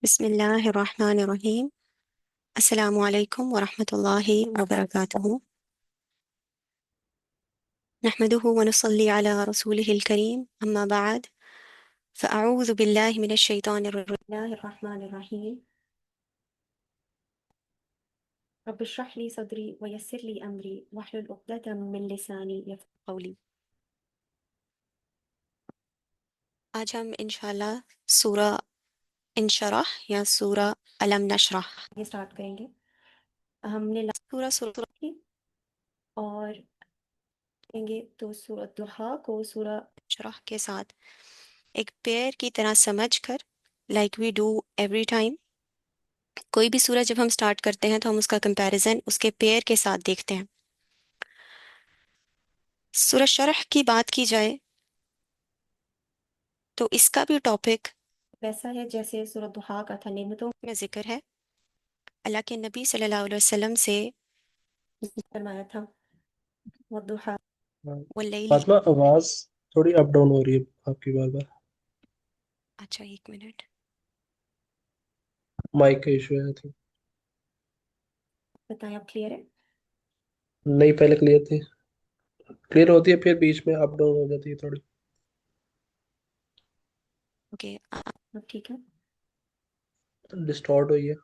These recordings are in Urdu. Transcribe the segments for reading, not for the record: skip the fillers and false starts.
بسم الله الرحمن الرحيم. السلام عليكم ورحمة الله وبركاته. نحمده ونصلي على رسوله الكريم، أما بعد، فأعوذ بالله من الشيطان الرجيم. بسم الله الرحمن الرحيم. رب اشرح لي صدري ويسر لي أمري واحلل عقدة من لساني يفقهوا قولي. آج ہم انشاءاللہ سورہ انشرح یا سورہ علم نشرح یہ سٹارٹ کریں گے. ہم نے سورہ کی اور کریں گے تو سورہ ضحیٰ کو سورہ شرح کے ساتھ ایک پیئر کی طرح سمجھ کر like we do every time. کوئی بھی سورہ جب ہم سٹارٹ کرتے ہیں تو ہم اس کا کمپیریزن اس کے پیئر کے ساتھ دیکھتے ہیں. سورہ شرح کی بات کی جائے تو اس کا بھی ٹاپک ویسا ہے جیسے سورہ ضحیٰ کا تھا. نعمتوں میں ذکر ہے. اللہ کے نبی صلی اللہ علیہ وسلم سے فرمایا تھا والضحیٰ واللیل. فاطمہ آواز تھوڑی اپ ڈاؤن ہو رہی ہے آپ کی بار بار. اچھا ایک منٹ. مائک کا ایشو ہے تھی. بتائیں اب کلیئر ہے؟ نہیں پہلے کلیئر تھی. کلیئر ہوتی ہے پھر بیچ میں اپ ڈاؤن ہو جاتی ہے تھوڑی. اوکے اب ٹھیک ہے. ڈسٹارٹ ہوئی ہے.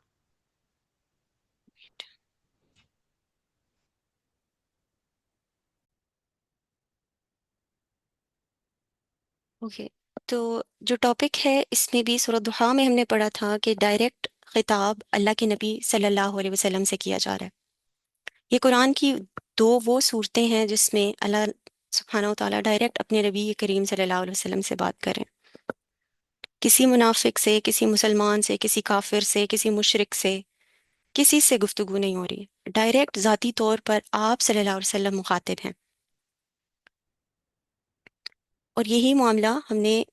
اوکے تو جو ٹاپک ہے اس میں بھی سورہ ضحیٰ میں ہم نے پڑھا تھا کہ ڈائریکٹ خطاب اللہ کے نبی صلی اللہ علیہ وسلم سے کیا جا رہا ہے. یہ قرآن کی دو وہ صورتیں ہیں جس میں اللہ سبحانہ و تعالیٰ ڈائریکٹ اپنے نبی کریم صلی اللہ علیہ وسلم سے بات کریں. کسی منافق سے، کسی مسلمان سے، کسی کافر سے، کسی مشرک سے، کسی سے گفتگو نہیں ہو رہی. ڈائریکٹ ذاتی طور پر آپ صلی اللہ علیہ وسلم مخاطب ہیں. اور یہی معاملہ ہم نے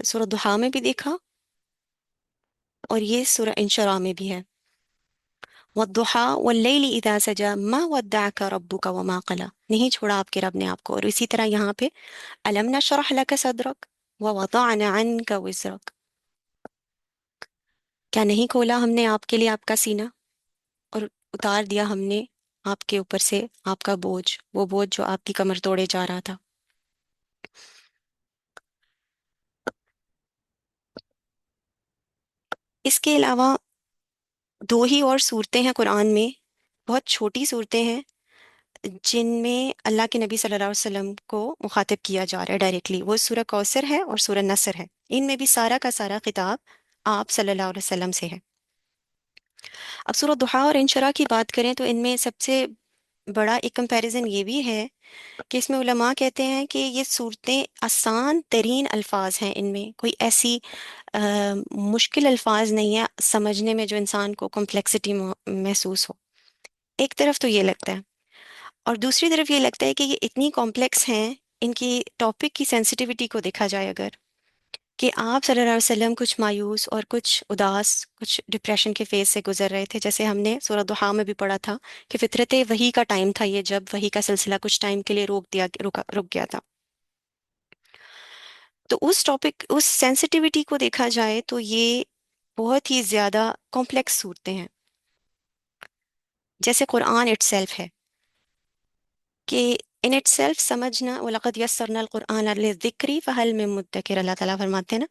سورہ ضحیٰ میں بھی دیکھا اور یہ سورہ انشراح میں بھی ہے. والضحیٰ واللیل اذا سجا ما ودعک ربک وما قلی. نہیں چھوڑا آپ کے رب نے آپ کو. اور اسی طرح یہاں پہ الم نشرح لک صدرک ووضعنا عنک وزرک. کیا نہیں کھولا ہم نے آپ کے لیے آپ کا سینہ اور اتار دیا ہم نے آپ کے اوپر سے آپ کا بوجھ، وہ بوجھ جو آپ کی کمر توڑے جا رہا تھا. اس کے علاوہ دو ہی اور صورتیں ہیں قرآن میں، بہت چھوٹی صورتیں ہیں جن میں اللہ کے نبی صلی اللہ علیہ وسلم کو مخاطب کیا جا رہا ہے ڈائریکٹلی. وہ سورہ کوثر ہے اور سورہ نصر ہے. ان میں بھی سارا کا سارا خطاب آپ صلی اللہ علیہ وسلم سے ہے. اب سورہ ضحیٰ اور انشراح کی بات کریں تو ان میں سب سے بڑا ایک کمپیریزن یہ بھی ہے کہ اس میں علماء کہتے ہیں کہ یہ صورتیں آسان ترین الفاظ ہیں. ان میں کوئی ایسی مشکل الفاظ نہیں ہے سمجھنے میں جو انسان کو کمپلیکسٹی محسوس ہو. ایک طرف تو یہ لگتا ہے اور دوسری طرف یہ لگتا ہے کہ یہ اتنی کمپلیکس ہیں، ان کی ٹاپک کی سینسٹیوٹی کو دیکھا جائے اگر، کہ آپ صلی اللہ علیہ وسلم کچھ مایوس اور کچھ اداس، کچھ ڈپریشن کے فیز سے گزر رہے تھے. جیسے ہم نے سورہ ضحیٰ میں بھی پڑھا تھا کہ فطرت وحی کا ٹائم تھا یہ، جب وحی کا سلسلہ کچھ ٹائم کے لیے رک گیا تھا. تو اس ٹاپک، اس سینسٹیوٹی کو دیکھا جائے تو یہ بہت ہی زیادہ کمپلیکس صورتیں ہیں. جیسے قرآن اٹ سیلف ہے کہ ان اٹ سیلف سمجھنا، وَلَقَدْ يَسَّرْنَا الْقُرْآنَ لِلذِّكْرِ فَهَلْ مِن مُدَّكِرٍ. اللہ تعالیٰ فرماتے ہیں نا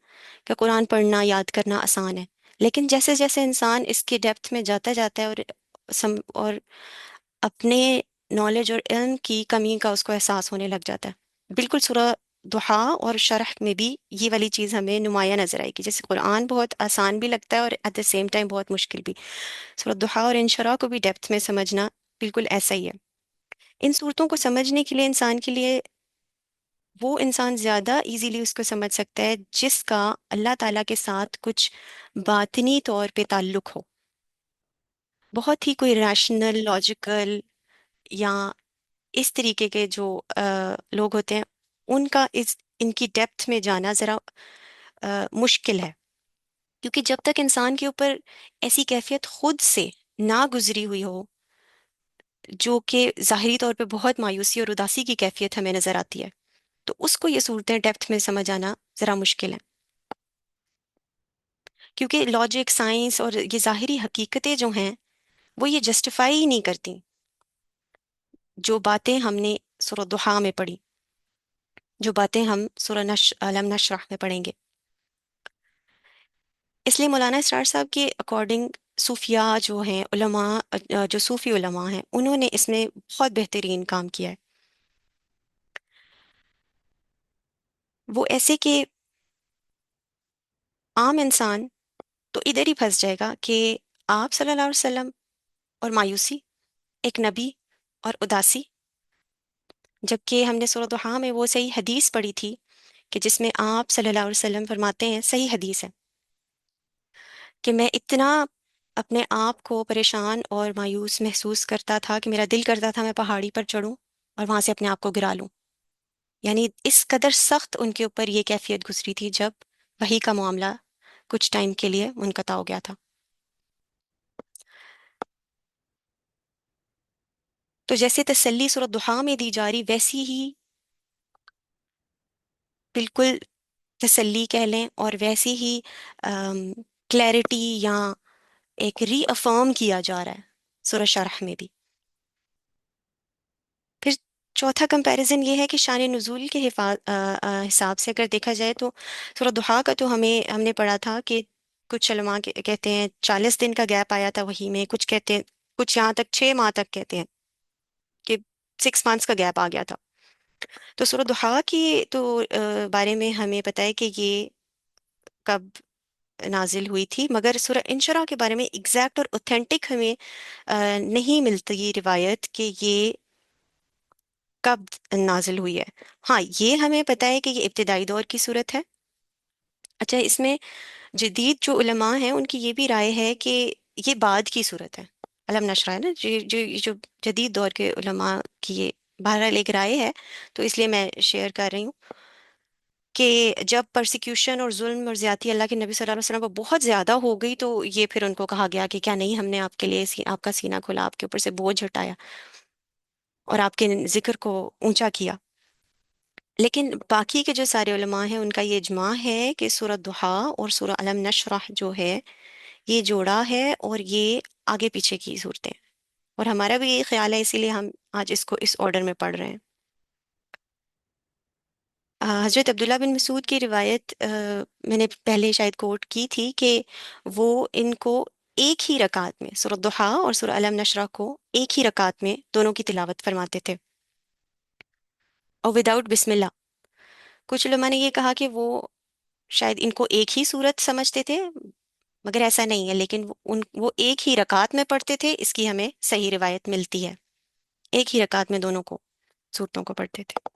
کہ قرآن پڑھنا، یاد کرنا آسان ہے، لیکن جیسے جیسے انسان اس کے ڈیپتھ میں جاتا جاتا ہے اور اپنے نالج اور علم کی کمی کا اس کو احساس ہونے لگ جاتا ہے. بالکل سورہ ضحیٰ اور شرح میں بھی یہ والی چیز ہمیں نمایاں نظر آئے گی. جیسے قرآن بہت آسان بھی لگتا ہے اور ایٹ دا سیم ٹائم بہت مشکل بھی. سورہ ضحیٰ اور انشراح کو بھی ڈیپتھ میں سمجھنا بالکل ایسا ہی ہے. ان صورتوں کو سمجھنے کے لیے انسان کے لیے وہ انسان زیادہ ایزیلی اس کو سمجھ سکتا ہے جس کا اللہ تعالیٰ کے ساتھ کچھ باطنی طور پہ تعلق ہو. بہت ہی کوئی ریشنل، لاجیکل یا اس طریقے کے جو لوگ ہوتے ہیں ان کا ان کی ڈیپتھ میں جانا ذرا مشکل ہے. کیونکہ جب تک انسان کے اوپر ایسی کیفیت خود سے نہ گزری ہوئی ہو جو کہ ظاہری طور پہ بہت مایوسی اور اداسی کی کیفیت ہمیں نظر آتی ہے، تو اس کو یہ صورتیں ڈیپتھ میں سمجھ آنا ذرا مشکل ہے. کیونکہ لاجک، سائنس اور یہ ظاہری حقیقتیں جو ہیں وہ یہ جسٹیفائی ہی نہیں کرتی جو باتیں ہم نے سورہ دحا میں پڑھی، جو باتیں ہم سورہ علم نشرح میں پڑھیں گے۔ اس لیے مولانا اسرار صاحب کے اکارڈنگ صوفیاء جو ہیں، علماء، جو صوفی علماء ہیں، انہوں نے اس میں بہت بہترین کام کیا ہے۔ وہ ایسے کہ عام انسان تو ادھر ہی پھنس جائے گا کہ آپ صلی اللہ علیہ وسلم اور مایوسی، ایک نبی اور اداسی، جبکہ ہم نے سورہ دحا میں وہ صحیح حدیث پڑھی تھی کہ جس میں آپ صلی اللہ علیہ وسلم فرماتے ہیں، صحیح حدیث ہے، کہ میں اتنا اپنے آپ کو پریشان اور مایوس محسوس کرتا تھا کہ میرا دل کرتا تھا میں پہاڑی پر چڑھوں اور وہاں سے اپنے آپ کو گرا لوں۔ یعنی اس قدر سخت ان کے اوپر یہ کیفیت گزری تھی جب وحی کا معاملہ کچھ ٹائم کے لیے منقطع ہو گیا تھا۔ تو جیسے تسلی سورۃ دحا میں دی جا رہی، ویسی ہی بالکل تسلی کہہ لیں، اور ویسی ہی کلیئرٹی یا ایک ری افرم کیا جا رہا ہے سورہ شرح میں بھی۔ پھر چوتھا کمپیریزن یہ ہے کہ شان نزول کے حساب سے اگر دیکھا جائے تو سورہ دحا کا تو ہم نے پڑھا تھا کہ کچھ علماء کہتے ہیں 40 دن کا گیپ آیا تھا وہی میں، کچھ کہتے ہیں کچھ یہاں تک 6 ماہ تک کہتے ہیں کہ 6 منتھس کا گیپ آ گیا تھا۔ تو سورہ دحا کی تو بارے میں ہمیں پتہ ہے کہ یہ کب نازل ہوئی تھی، مگر سورہ انشراح کے بارے میں ایگزیکٹ اور اوتھینٹک ہمیں نہیں ملتی روایت کہ یہ کب نازل ہوئی ہے۔ ہاں، یہ ہمیں پتہ ہے کہ یہ ابتدائی دور کی صورت ہے۔ اچھا، اس میں جدید جو علماء ہیں ان کی یہ بھی رائے ہے کہ یہ بعد کی صورت ہے، علم نشرہ ہے نا، جو جدید دور کے علماء کی یہ بہرحال ایک رائے ہے، تو اس لیے میں شیئر کر رہی ہوں کہ جب پرسیکیوشن اور ظلم اور زیادتی اللہ کے نبی صلی اللہ علیہ وسلم پر بہت زیادہ ہو گئی تو یہ پھر ان کو کہا گیا کہ کیا نہیں ہم نے آپ کے لیے آپ کا سینہ کھولا، آپ کے اوپر سے بوجھ ہٹایا اور آپ کے ذکر کو اونچا کیا۔ لیکن باقی کے جو سارے علماء ہیں ان کا یہ اجماع ہے کہ سورہ دحا اور سورہ علم نشرح جو ہے یہ جوڑا ہے، اور یہ آگے پیچھے کی صورتیں ہیں، اور ہمارا بھی یہ خیال ہے، اسی لیے ہم آج اس کو اس آرڈر میں پڑھ رہے ہیں۔ حضرت عبداللہ بن مسعود کی روایت میں نے پہلے شاید کوٹ کی تھی کہ وہ ان کو ایک ہی رکعت میں سورہ دحا اور سورہ علم نشرح کو ایک ہی رکعت میں دونوں کی تلاوت فرماتے تھے، اور وداؤٹ بسم اللہ۔ کچھ علماء نے یہ کہا کہ وہ شاید ان کو ایک ہی صورت سمجھتے تھے، مگر ایسا نہیں ہے، لیکن وہ ایک ہی رکعت میں پڑھتے تھے، اس کی ہمیں صحیح روایت ملتی ہے، ایک ہی رکعت میں دونوں کو صورتوں کو پڑھتے تھے۔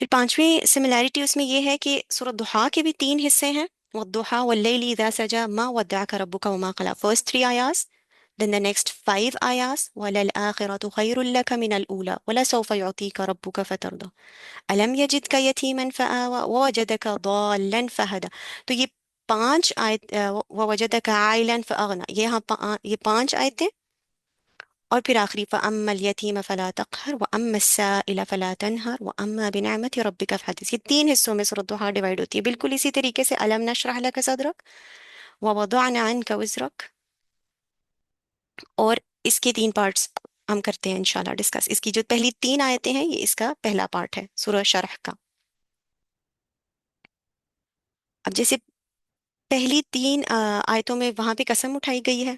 پھر پانچویں سملیرٹی اس میں یہ ہے کہ سورہ دحا کے بھی 3 حصے ہیں، والضحیٰ واللیل اذا سجا ما ودعك ربك وما قلى، first 3 آیاز، then the next 5 آیاز، وللآخرة خير لك من الأولى ولسوف يعطيك ربك فترضى، ألم يجدك يتيما فآوى ووجدك ضالا فهدى۔ تو یہ 5 آیت، ووجدك عائلا فأغنى، یہ 5 آیتیں، اور پھر آخری فَأَمَّا الْيَتِيمَ فَلَا تَقْهَرْ وَأَمَّا السَّائِلَ فَلَا تَنْهَرْ وَأَمَّا بِنِعْمَةِ رَبِّكَ فَحَدِّث۔ یہ 3 حصوں میں سورۃ الضحیٰ ڈیوائڈ ہوتی ہے، بالکل اسی طریقے سے علم نشرح لک صدرک ووضعنا عنک وزرک، اور اس کے 3 پارٹس ہم کرتے ہیں انشاءاللہ ڈسکس۔ اس کی جو پہلی 3 آیتیں ہیں یہ اس کا پہلا پارٹ ہے سورہ شرح کا۔ اب جیسے پہلی 3 آیتوں میں وہاں پہ قسم اٹھائی گئی ہے،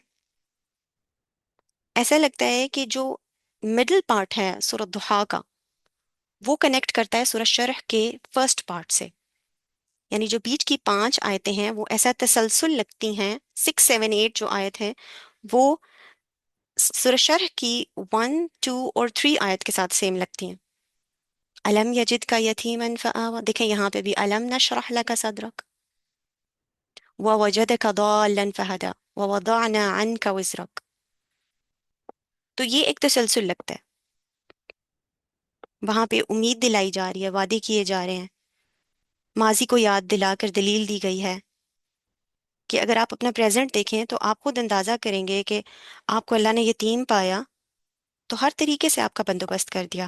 ایسا لگتا ہے کہ جو مڈل پارٹ ہے سورۃ الضحیٰ کا وہ کنیکٹ کرتا ہے سورہ شرح کے فرسٹ پارٹ سے، یعنی جو بیچ کی 5 آیتیں ہیں وہ ایسا تسلسل لگتی ہیں، 6 7 8 جو آیت ہے وہ سورہ شرح کی 1 2 اور 3 آیت کے ساتھ سیم لگتی ہیں۔ علم یجد کا یتیما فآوى، دیکھیں یہاں پہ بھی علم نشرح لک صدرک، ووجدک ضالا فہدی، ووضعنا عنک وزرک، تو یہ ایک تسلسل لگتا ہے، وہاں پہ امید دلائی جا رہی ہے، وعدے کیے جا رہے ہیں، ماضی کو یاد دلا کر دلیل دی گئی ہے کہ اگر آپ اپنا پریزنٹ دیکھیں تو آپ خود اندازہ کریں گے کہ آپ کو اللہ نے یتیم پایا تو ہر طریقے سے آپ کا بندوبست کر دیا،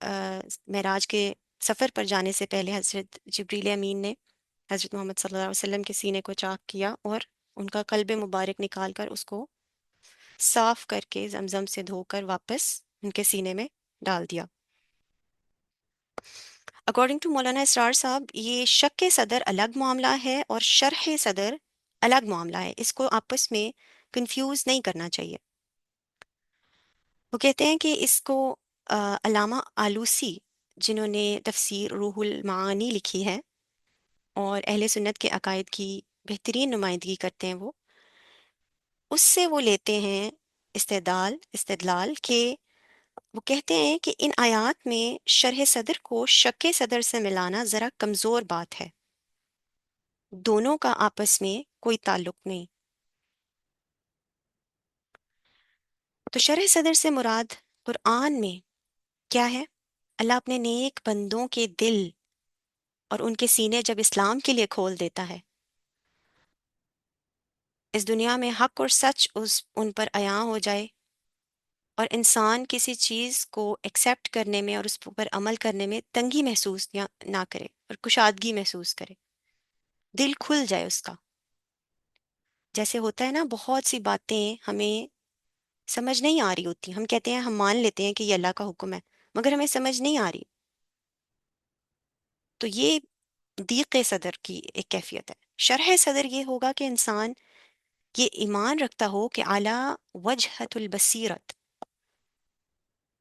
معراج کے سفر پر جانے سے پہلے حضرت جبریل امین نے حضرت محمد صلی اللہ علیہ وسلم کے سینے کو چاک کیا اور ان کا قلب مبارک نکال کر اس کو صاف کر کے زمزم سے دھو کر واپس ان کے سینے میں ڈال دیا۔ اکارڈنگ ٹو مولانا اسرار صاحب، یہ شک صدر الگ معاملہ ہے اور شرح صدر الگ معاملہ ہے، اس کو آپس میں کنفیوز نہیں کرنا چاہیے۔ وہ کہتے ہیں کہ اس کو علامہ آلوسی، جنہوں نے تفسیر روح المعانی لکھی ہے اور اہل سنت کے عقائد کی بہترین نمائندگی کرتے ہیں، وہ اس سے وہ لیتے ہیں استدلال کہ وہ کہتے ہیں کہ ان آیات میں شرح صدر کو شک صدر سے ملانا ذرا کمزور بات ہے، دونوں کا آپس میں کوئی تعلق نہیں۔ تو شرح صدر سے مراد قرآن میں کیا ہے؟ اللہ اپنے نیک بندوں کے دل اور ان کے سینے جب اسلام کے لیے کھول دیتا ہے، اس دنیا میں حق اور سچ ان پر عیاں ہو جائے اور انسان کسی چیز کو ایکسیپٹ کرنے میں اور اس پر عمل کرنے میں تنگی محسوس نہ کرے اور کشادگی محسوس کرے، دل کھل جائے اس کا۔ جیسے ہوتا ہے نا، بہت سی باتیں ہمیں سمجھ نہیں آ رہی ہوتی، ہم کہتے ہیں، ہم مان لیتے ہیں کہ یہ اللہ کا حکم ہے، مگر ہمیں سمجھ نہیں آ رہی، تو یہ ضیق صدر کی ایک کیفیت ہے۔ شرح صدر یہ ہوگا کہ انسان یہ ایمان رکھتا ہو کہ اعلیٰ وجہت البصیرت،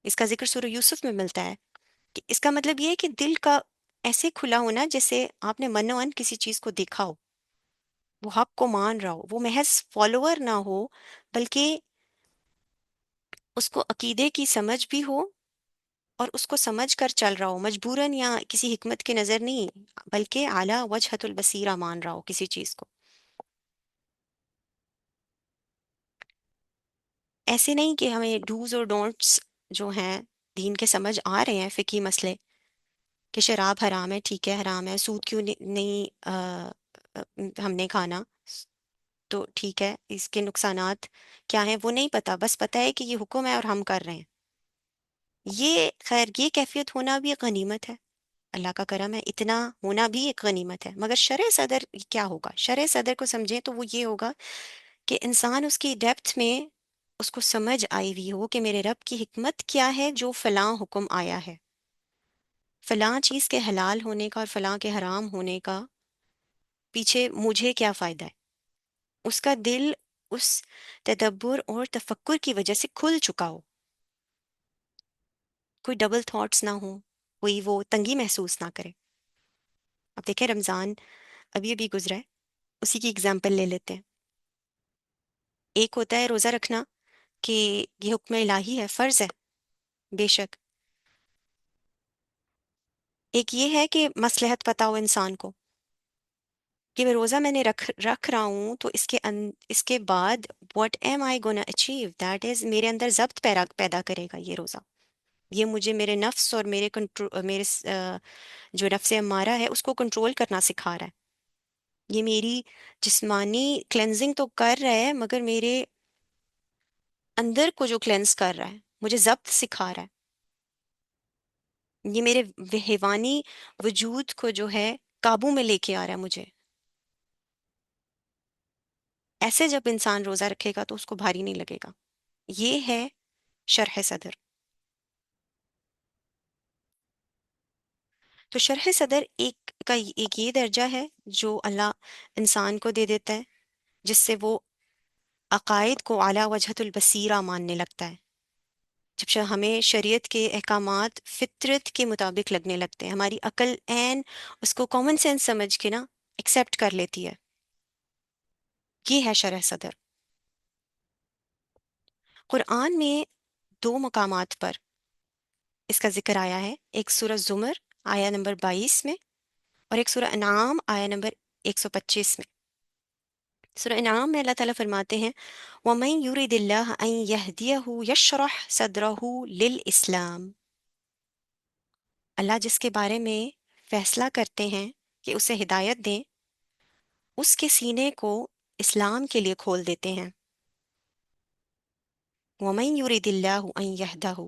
اس کا ذکر سورہ یوسف میں ملتا ہے، کہ اس کا مطلب یہ ہے کہ دل کا ایسے کھلا ہونا جیسے آپ نے من و عن کسی چیز کو دیکھا ہو، وہ حق کو مان رہا ہو، وہ محض فالوور نہ ہو بلکہ اس کو عقیدے کی سمجھ بھی ہو اور اس کو سمجھ کر چل رہا ہو، مجبوراً یا کسی حکمت کے نظر نہیں، بلکہ اعلیٰ وجہت البصیرہ مان رہا ہو کسی چیز کو۔ ایسے نہیں کہ ہمیں ڈوز اور ڈونٹس جو ہیں دین کے سمجھ آ رہے ہیں، فقہی مسئلے کہ شراب حرام ہے، ٹھیک ہے حرام ہے، سود کیوں نہیں ہم نے کھانا، تو ٹھیک ہے، اس کے نقصانات کیا ہیں وہ نہیں پتہ، بس پتہ ہے کہ یہ حکم ہے اور ہم کر رہے ہیں۔ یہ خیر، یہ کیفیت ہونا بھی ایک غنیمت ہے، اللہ کا کرم ہے، اتنا ہونا بھی ایک غنیمت ہے۔ مگر شرع صدر کیا ہوگا؟ شرع صدر کو سمجھیں تو وہ یہ ہوگا کہ انسان اس کی ڈیپتھ میں اس کو سمجھ آئی ہوئی ہو کہ میرے رب کی حکمت کیا ہے جو فلاں حکم آیا ہے، فلاں چیز کے حلال ہونے کا اور فلاں کے حرام ہونے کا پیچھے مجھے کیا فائدہ ہے۔ اس کا دل اس تدبر اور تفکر کی وجہ سے کھل چکا ہو، کوئی ڈبل تھاٹس نہ ہو، کوئی وہ تنگی محسوس نہ کرے۔ اب دیکھیں، رمضان ابھی ابھی گزرا ہے، اسی کی اگزامپل لے لیتے ہیں۔ ایک ہوتا ہے روزہ رکھنا کہ یہ حکم الہی ہے، فرض ہے، بے شک۔ ایک یہ ہے کہ مصلحت پتہ ہو انسان کو کہ روزہ میں نے رکھ رہا ہوں، تو اس کے بعد what am I gonna achieve, that is میرے اندر ضبط پیدا کرے گا یہ روزہ، یہ مجھے میرے نفس اور جو نفس امارہ ہے اس کو کنٹرول کرنا سکھا رہا ہے، یہ میری جسمانی کلینزنگ تو کر رہا ہے مگر میرے اندر کو جو کلینز کر رہا ہے، مجھے ضبط سکھا رہا ہے، یہ میرے حیوانی وجود کو جو ہے قابو میں لے کے آ رہا ہے مجھے۔ ایسے جب انسان روزہ رکھے گا تو اس کو بھاری نہیں لگے گا، یہ ہے شرح صدر۔ تو شرح صدر ایک یہ درجہ ہے جو اللہ انسان کو دے دیتا ہے، جس سے وہ عقائد کو اعلیٰ وجہت البصیرہ ماننے لگتا ہے، جب ہمیں شریعت کے احکامات فطرت کے مطابق لگنے لگتے ہیں، ہماری عقل عین اس کو کامن سینس سمجھ کے نا ایکسیپٹ کر لیتی ہے، یہ ہے شرح صدر۔ قرآن میں دو مقامات پر اس کا ذکر آیا ہے، ایک سورہ زمر آیا نمبر 22 میں، اور ایک سورہ انعام آیا نمبر 125 میں۔ سورہ انعام میں اللہ تعالیٰ فرماتے ہیں، وَمَن يُرِدِ اللَّهَ أَن يَهْدِيَهُ يَشْرَحْ صَدْرَهُ لِلْإِسْلَامِ، اللہ جس کے بارے میں فیصلہ کرتے ہیں کہ اسے ہدایت دیں، اس کے سینے کو اسلام کے لیے کھول دیتے ہیں۔ وَمَن يُرِدِ اللَّهُ أَن يَهْدَهُ،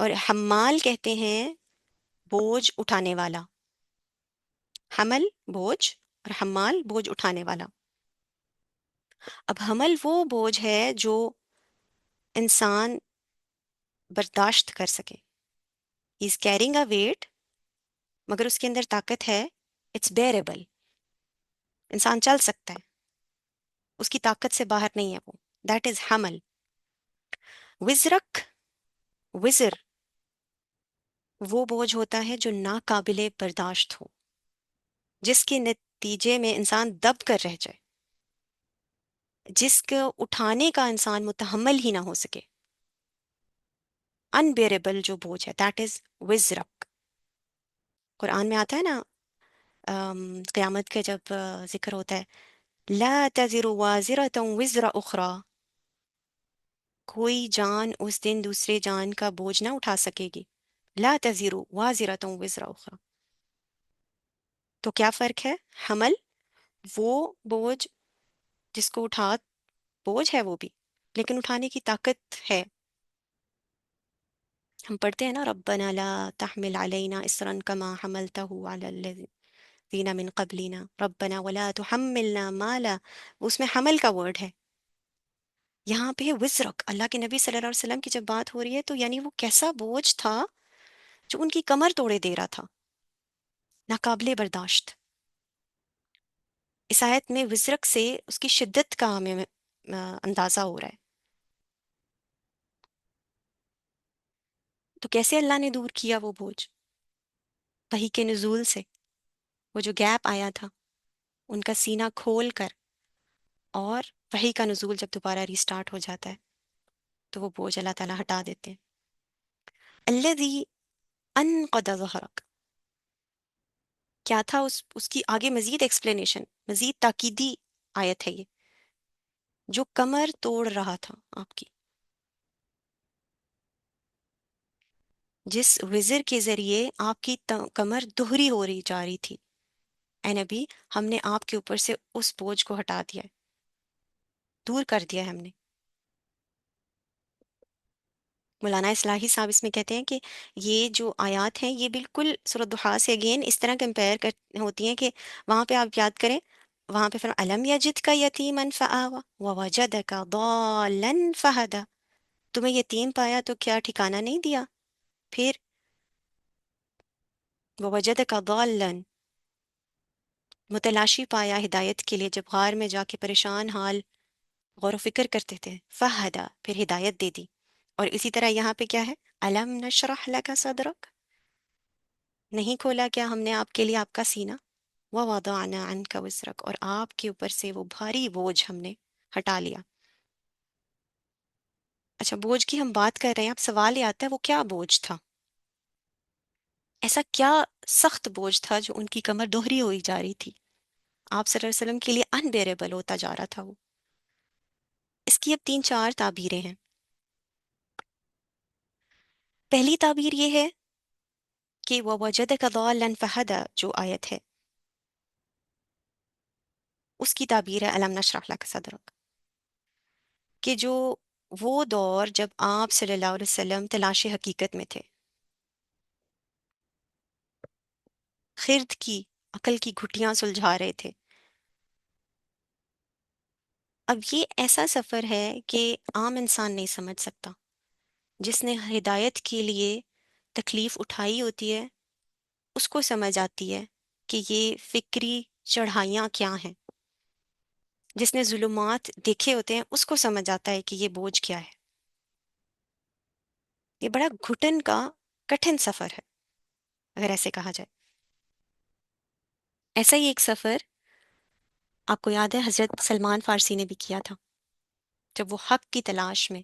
اور حمال کہتے ہیں بوجھ اٹھانے والا. حمل بوجھ اور حمال بوجھ اٹھانے والا. اب حمل وہ بوجھ ہے جو انسان برداشت کر سکے. ہی از کیرنگ اے ویٹ مگر اس کے اندر طاقت ہے. اٹس بیئربل. انسان چل سکتا ہے. اس کی طاقت سے باہر نہیں ہے وہ. دیٹ از حمل. وزرک وزر وہ بوجھ ہوتا ہے جو ناقابل برداشت ہو، جس کے نتیجے میں انسان دب کر رہ جائے، جس کو اٹھانے کا انسان متحمل ہی نہ ہو سکے. انبیئربل جو بوجھ ہے دیٹ از وزرک. قرآن میں آتا ہے نا، قیامت کا جب ذکر ہوتا ہے، لا تزر وازرة وزر اخرى، کوئی جان اس دن دوسرے جان کا بوجھ نہ اٹھا سکے گی. لا تزر وازرة وزر اخرى. تو کیا فرق ہے؟ حمل وہ بوجھ جس کو بوجھ ہے وہ بھی، لیکن اٹھانے کی طاقت ہے. ہم پڑھتے ہیں نا، ربنا لا تحمل علينا اسرا كما حملته على الذين من قبلنا ربنا ولا تحملنا ما لا. اس میں حمل کا ورڈ ہے. یہاں پہ وزرک، اللہ کے نبی صلی اللہ علیہ وسلم کی جب بات ہو رہی ہے تو یعنی وہ کیسا بوجھ تھا جو ان کی کمر توڑے دے رہا تھا، ناقابل برداشت. اس آیت میں وزرک سے اس کی شدت کا ہمیں اندازہ ہو رہا ہے. تو کیسے اللہ نے دور کیا وہ بوجھ؟ وحی کے نزول سے. وہ جو گیپ آیا تھا ان کا سینہ کھول کر، اور وحی کا نزول جب دوبارہ ریسٹارٹ ہو جاتا ہے تو وہ بوجھ اللہ تعالیٰ ہٹا دیتے ہیں. الذی انقض ظہرک، کیا تھا اس کی آگے مزید ایکسپلینیشن، مزید تاکیدی آیت ہے یہ، جو کمر توڑ رہا تھا آپ کی، جس وزر کے ذریعے آپ کی کمر دوہری ہو رہی جا رہی تھی. اے نبی، ہم نے آپ کے اوپر سے اس بوجھ کو ہٹا دیا ہے، دور کر دیا ہے ہم نے. مولانا اصلاحی صاحب اس میں کہتے ہیں کہ یہ جو آیات ہیں یہ بالکل سورۃ ضحیٰ سے اگین اس طرح کمپیئر ہوتی ہیں کہ وہاں پہ آپ یاد کریں، وہاں پہ فرمایا الم یجدک یتیما فآویٰ ووجدک ضالا فہدیٰ، تمہیں یتیم پایا تو کیا ٹھکانہ نہیں دیا، پھر ووجدک ضالا، متلاشی پایا ہدایت کے لیے جب غار میں جا کے پریشان حال غور و فکر کرتے تھے، فہدیٰ، پھر ہدایت دے دی. اور اسی طرح یہاں پہ کیا ہے، الم نشرح لک صدرک، نہیں کھولا کیا ہم نے آپ کے لیے آپ کا سینہ، ووضعنا عنک وزرک، اور آپ کے اوپر سے وہ بھاری بوجھ ہم نے ہٹا لیا. اچھا، بوجھ کی ہم بات کر رہے ہیں، اب سوال یہ آتا ہے وہ کیا بوجھ تھا؟ ایسا کیا سخت بوجھ تھا جو ان کی کمر دوہری ہوئی جا رہی تھی، آپ صلی اللہ علیہ وسلم کے لیے انبیئربل ہوتا جا رہا تھا وہ؟ اس کی اب 3 4 تعبیریں ہیں. پہلی تعبیر یہ ہے کہ ووجدک ضالا فہدیٰ جو آیت ہے اس کی تعبیر ہے الم نشرح لک صدرک، کہ جو وہ دور جب آپ صلی اللہ علیہ وسلم تلاش حقیقت میں تھے، خرد کی عقل کی گھٹیاں سلجھا رہے تھے. اب یہ ایسا سفر ہے کہ عام انسان نہیں سمجھ سکتا. جس نے ہدایت کے لیے تکلیف اٹھائی ہوتی ہے اس کو سمجھ آتی ہے کہ یہ فکری چڑھائیاں کیا ہیں. جس نے ظلمات دیکھے ہوتے ہیں اس کو سمجھ آتا ہے کہ یہ بوجھ کیا ہے. یہ بڑا گھٹن کا کٹھن سفر ہے اگر ایسے کہا جائے. ایسا ہی ایک سفر آپ کو یاد ہے حضرت سلمان فارسی نے بھی کیا تھا، جب وہ حق کی تلاش میں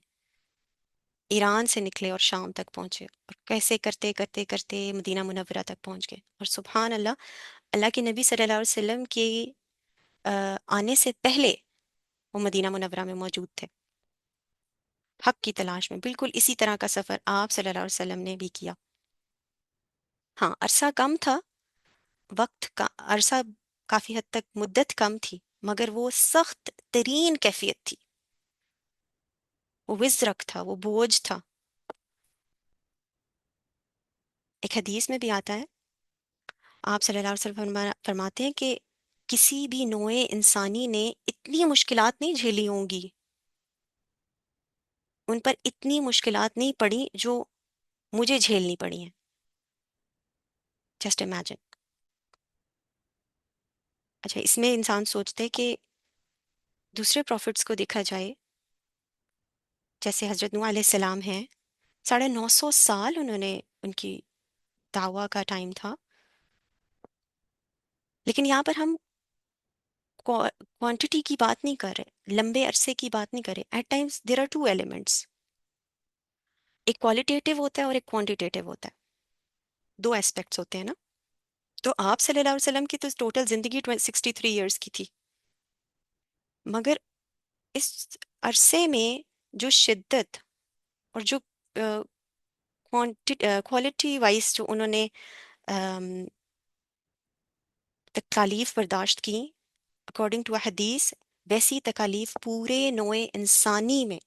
ایران سے نکلے اور شام تک پہنچے، اور کیسے کرتے کرتے کرتے مدینہ منورہ تک پہنچ گئے. اور سبحان اللہ، اللہ کے نبی صلی اللہ علیہ وسلم کے آنے سے پہلے وہ مدینہ منورہ میں موجود تھے حق کی تلاش میں. بالکل اسی طرح کا سفر آپ صلی اللہ علیہ وسلم نے بھی کیا. ہاں، عرصہ کم تھا، وقت کا عرصہ کافی حد تک مدت کم تھی، مگر وہ سخت ترین کیفیت تھی. وہ وزرک تھا، وہ بوجھ تھا. ایک حدیث میں بھی آتا ہے، آپ صلی اللہ علیہ وسلم فرماتے ہیں کہ کسی بھی نوع انسانی نے اتنی مشکلات نہیں جھیلی ہوں گی، ان پر اتنی مشکلات نہیں پڑی جو مجھے جھیلنی پڑی ہیں. Just imagine. اچھا، اس میں انسان سوچتے ہے کہ دوسرے پروفٹس کو دیکھا جائے، جیسے حضرت نوح علیہ السلام ہیں، 950 سال انہوں نے، ان کی دعویٰ کا ٹائم تھا. لیکن یہاں پر ہم کوانٹٹی کی بات نہیں کر رہے، لمبے عرصے کی بات نہیں کر رہے. At times there are two elements, ایک کوالٹیٹیو ہوتا ہے اور ایک کوانٹیٹیو ہوتا ہے، دو ایسپیکٹس ہوتے ہیں نا. تو آپ صلی اللہ علیہ وسلم کی تو ٹوٹل زندگی 63 ایئرس کی تھی، مگر اس عرصے میں جو شدت اور جو کوالٹی وائز جو انہوں نے تکالیف برداشت کی، اکارڈنگ ٹو حدیث، ویسی تکالیف پورے نوع انسانی میں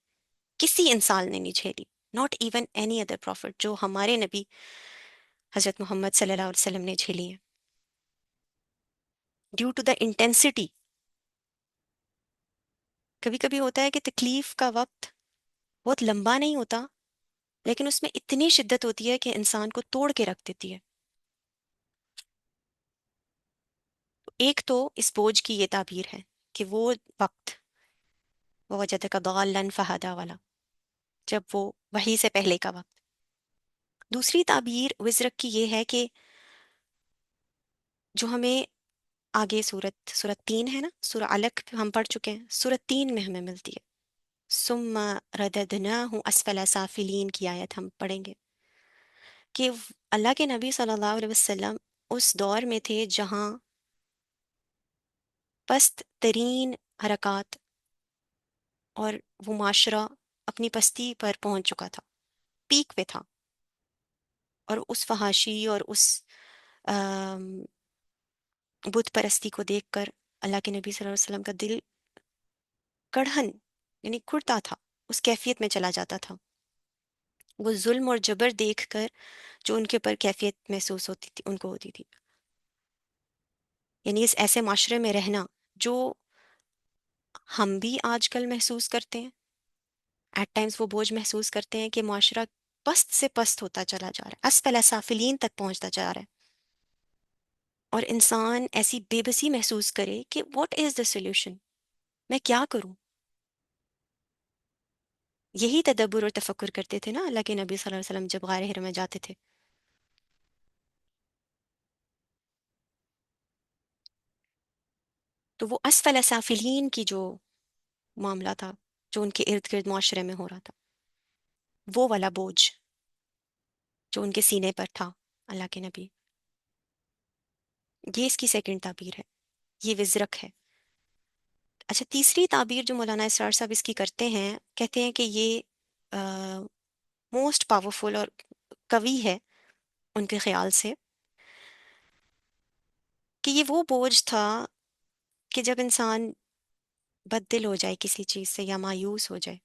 کسی انسان نے نہیں جھیلی. Not even any other prophet جو ہمارے نبی حضرت محمد صلی اللہ علیہ وسلم نے جھیلی ہیں. Due to the intensity. کبھی کبھی ہوتا ہے کہ تکلیف کا وقت بہت لمبا نہیں ہوتا، لیکن اس میں اتنی شدت ہوتی ہے کہ انسان کو توڑ کے رکھ دیتی ہے. ایک تو اس بوجھ کی یہ تعبیر ہے کہ وہ وقت، وَوَجَدَكَ ضَالًّا فَهَدَىٰ والا، جب وہ وحی سے پہلے کا وقت. دوسری تعبیر وزرک کی یہ ہے کہ جو ہمیں آگے سورت 3 ہے نا، سورہ علق ہم پڑھ چکے ہیں، سورت 3 میں ہمیں ملتی ہے. ثم رددناہ اسفل سافلین کی آیت ہم پڑھیں گے کہ اللہ کے نبی صلی اللہ علیہ وسلم اس دور میں تھے جہاں پست ترین حرکات اور وہ معاشرہ اپنی پستی پر پہنچ چکا تھا، پیک پہ تھا. اور اس فحاشی اور اس بت پرستی کو دیکھ کر اللہ کے نبی صلی اللہ علیہ وسلم کا دل کڑہن یعنی کھڑتا تھا، اس کیفیت میں چلا جاتا تھا. وہ ظلم اور جبر دیکھ کر جو ان کے اوپر کیفیت محسوس ہوتی تھی ان کو ہوتی تھی. یعنی اس ایسے معاشرے میں رہنا جو ہم بھی آج کل محسوس کرتے ہیں. ایٹ ٹائمز وہ بوجھ محسوس کرتے ہیں کہ معاشرہ پست سے پست ہوتا چلا جا رہا ہے، اسفل سافلین تک پہنچتا جا رہا ہے. اور انسان ایسی بے بسی محسوس کرے کہ واٹ از دا سولوشن، میں کیا کروں. یہی تدبر اور تفکر کرتے تھے نا اللہ کے نبی صلی اللہ علیہ وسلم جب غار حرا میں جاتے تھے. تو وہ اسفل سافلین کی جو معاملہ تھا جو ان کے ارد گرد معاشرے میں ہو رہا تھا، وہ والا بوجھ جو ان کے سینے پر تھا اللہ کے نبی، یہ اس کی سیکنڈ تعبیر ہے، یہ وزرک ہے. اچھا، تیسری تعبیر جو مولانا اسرار صاحب اس کی کرتے ہیں، کہتے ہیں کہ یہ موسٹ پاورفل اور قوی ہے ان کے خیال سے، کہ یہ وہ بوجھ تھا کہ جب انسان بددل ہو جائے کسی چیز سے یا مایوس ہو جائے،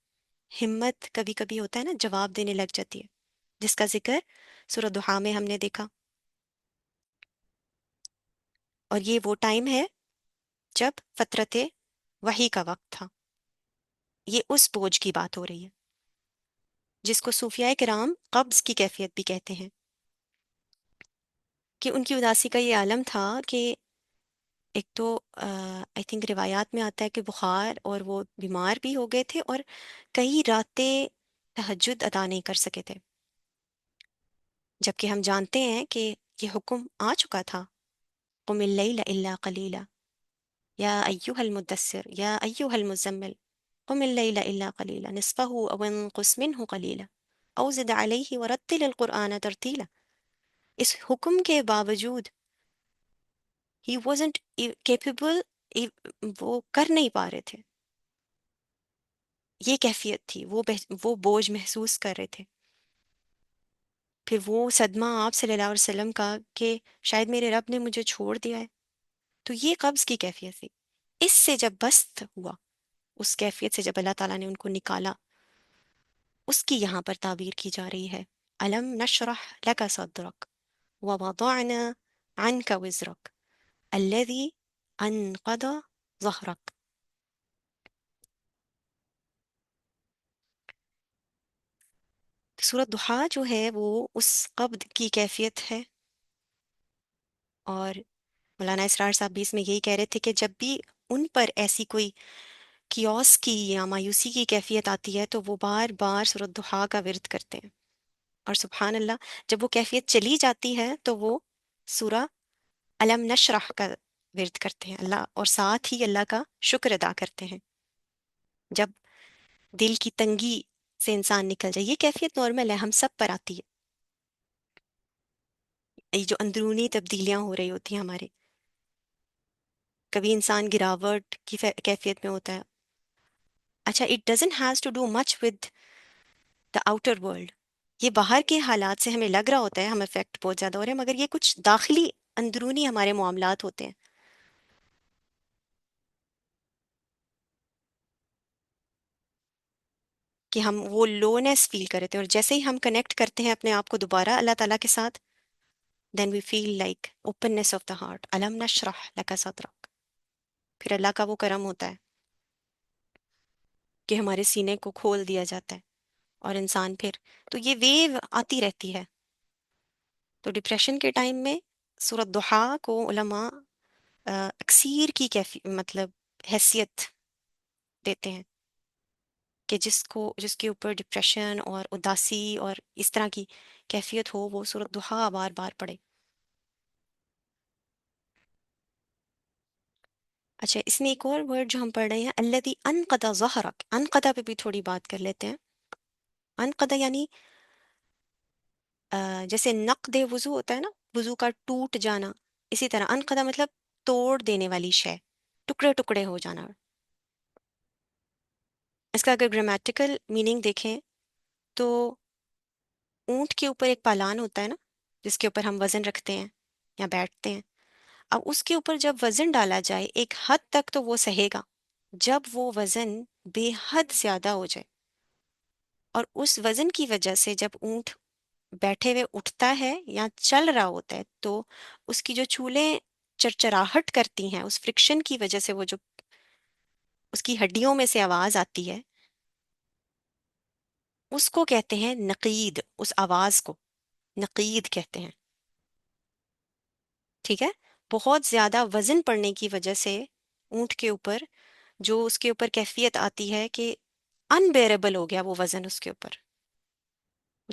ہمت کبھی کبھی ہوتا ہے نا جواب دینے لگ جاتی ہے، جس کا ذکر سورہ دحا میں ہم نے دیکھا. اور یہ وہ ٹائم ہے جب فترت وحی کا وقت تھا. یہ اس بوجھ کی بات ہو رہی ہے جس کو صوفیاء کرام قبض کی کیفیت بھی کہتے ہیں، کہ ان کی اداسی کا یہ عالم تھا کہ ایک تو آئی تھنک روایات میں آتا ہے کہ بخار، اور وہ بیمار بھی ہو گئے تھے اور کئی راتیں تہجد ادا نہیں کر سکے تھے. جبکہ ہم جانتے ہیں کہ یہ حکم آ چکا تھا، قم اللیل الا قلیلا یا ایھا المدثر یا ایھا المزمل قم اللیل الا قلیلا نصفہ او انقص منہ قلیلا او زد علیہ ورتل القرآن ترتیلا. اس حکم کے باوجود he wasn't capable، وہ کر نہیں پا رہے تھے. یہ کیفیت تھی، وہ بوجھ محسوس کر رہے تھے. پھر وہ صدمہ آپ صلی اللہ علیہ وسلم کا کہ شاید میرے رب نے مجھے چھوڑ دیا ہے. تو یہ قبض کی کیفیت تھی. اس سے جب بست ہوا، اس کیفیت سے جب اللہ تعالیٰ نے ان کو نکالا، اس کی یہاں پر تعبیر کی جا رہی ہے، الم نشرح لک صدرک. ووضعنا عنك وزرك الذي أنقض ظهرك. سورة ضحا جو ہے وہ اس قبض کی کیفیت ہے، اور مولانا اسرار صاحب بھی اس میں یہی کہہ رہے تھے کہ جب بھی ان پر ایسی کوئی کیوس کی یا مایوسی کی کیفیت آتی ہے تو وہ بار بار سورۃ ضحیٰ کا ورد کرتے ہیں، اور سبحان اللہ جب وہ کیفیت چلی جاتی ہے تو وہ سورہ علم نشرح کا ورد کرتے ہیں اللہ، اور ساتھ ہی اللہ کا شکر ادا کرتے ہیں جب دل کی تنگی سے انسان نکل جائے۔ یہ کیفیت نارمل ہے، ہم سب پر آتی ہے، یہ جو اندرونی تبدیلیاں ہو رہی ہوتی ہیں ہمارے، کبھی انسان گراوٹ کی کیفیت میں ہوتا ہے۔ اچھا، it doesn't has to do much with the outer world, یہ باہر کے حالات سے ہمیں لگ رہا ہوتا ہے ہم افیکٹ بہت زیادہ ہو رہے ہیں، مگر یہ کچھ داخلی اندرونی ہمارے معاملات ہوتے ہیں کہ ہم وہ لونیس فیل کر رہے تھے، اور جیسے ہی ہم کنیکٹ کرتے ہیں اپنے آپ کو دوبارہ اللہ تعالیٰ کے ساتھ، then we feel like openness of the heart, الم نشرح لک صدرک، پھر اللہ کا وہ کرم ہوتا ہے کہ ہمارے سینے کو کھول دیا جاتا ہے، اور انسان پھر، تو یہ ویو آتی رہتی ہے۔ تو ڈپریشن کے ٹائم میں سورۃ ضحیٰ کو علماء اکسیر کی مطلب حیثیت دیتے ہیں کہ جس کے اوپر ڈپریشن اور اداسی اور اس طرح کی کیفیت ہو وہ سورۃ ضحیٰ بار بار پڑھے۔ اچھا، اس میں ایک اور ورڈ جو ہم پڑھ رہے ہیں الذی انقض ظہرک، انقض پہ بھی تھوڑی بات کر لیتے ہیں۔ انقض یعنی جیسے نقد وضو ہوتا ہے نا، وضو کا ٹوٹ جانا، اسی طرح انقض مطلب توڑ دینے والی شے، ٹکڑے ٹکڑے ہو جانا۔ اس کا اگر گرامیٹیکل میننگ دیکھیں تو اونٹ کے اوپر ایک پالان ہوتا ہے نا جس کے اوپر ہم وزن رکھتے ہیں یا بیٹھتے ہیں، اب اس کے اوپر جب وزن ڈالا جائے ایک حد تک تو وہ سہے گا، جب وہ وزن بے حد زیادہ ہو جائے اور اس وزن کی وجہ سے جب اونٹ بیٹھے ہوئے اٹھتا ہے یا چل رہا ہوتا ہے تو اس کی جو چولیں چرچراہٹ کرتی ہیں اس فرکشن کی وجہ سے وہ جو اس کی ہڈیوں میں سے آواز آتی ہے اس کو کہتے ہیں نقید، اس آواز کو نقید کہتے ہیں، ٹھیک ہے؟ بہت زیادہ وزن پڑنے کی وجہ سے اونٹ کے اوپر جو اس کے اوپر کیفیت آتی ہے کہ انبیئربل ہو گیا وہ وزن اس کے اوپر،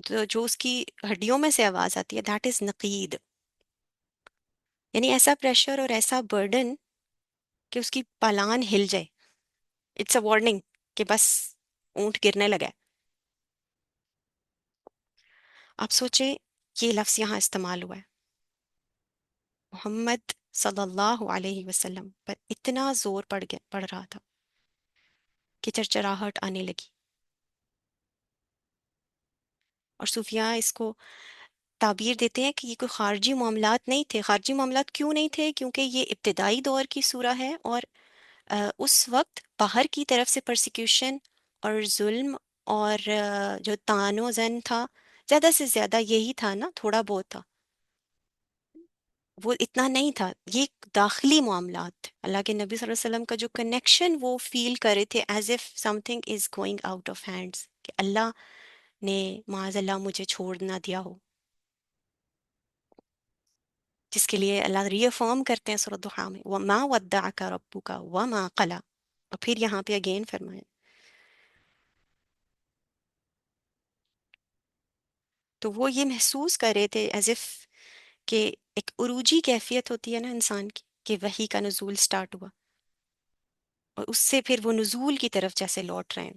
تو جو اس کی ہڈیوں میں سے آواز آتی ہے دیٹ از نقید، یعنی ایسا پریشر اور ایسا برڈن کہ اس کی پالان ہل جائے، اٹس اے وارننگ کہ بس اونٹ گرنے لگا ہے۔ آپ سوچیں یہ لفظ یہاں استعمال ہوا ہے محمد صلی اللہ علیہ وسلم پر اتنا زور پڑ رہا تھا کہ چرچراہٹ آنے لگی، اور صوفیاء اس کو تعبیر دیتے ہیں کہ یہ کوئی خارجی معاملات نہیں تھے۔ خارجی معاملات کیوں نہیں تھے؟ کیونکہ یہ ابتدائی دور کی سورہ ہے، اور اس وقت باہر کی طرف سے پرسیکیوشن اور ظلم اور جو طعن و زن تھا زیادہ سے زیادہ یہی تھا نا، تھوڑا بہت تھا، وہ اتنا نہیں تھا، یہ داخلی معاملات تھے۔ اللہ کے نبی صلی اللہ علیہ وسلم کا جو کنیکشن وہ فیل کر رہے تھے as if some thing is going out of hands, کہ اللہ نے معاذ اللہ مجھے چھوڑ نہ دیا ہو، جس کے لیے اللہ ری افرم کرتے ہیں سورۃ الضحیٰ میں وَمَا وَدَّعَكَ رَبُّكَ وَمَا قَلَىٰ، اور پھر یہاں پہ اگین فرمائیں، تو وہ یہ محسوس کر رہے تھے ایز اف کہ ایک عروجی کیفیت ہوتی ہے نا انسان کی کہ وحی کا نزول سٹارٹ ہوا اور اس سے پھر وہ نزول کی طرف جیسے لوٹ رہے ہیں،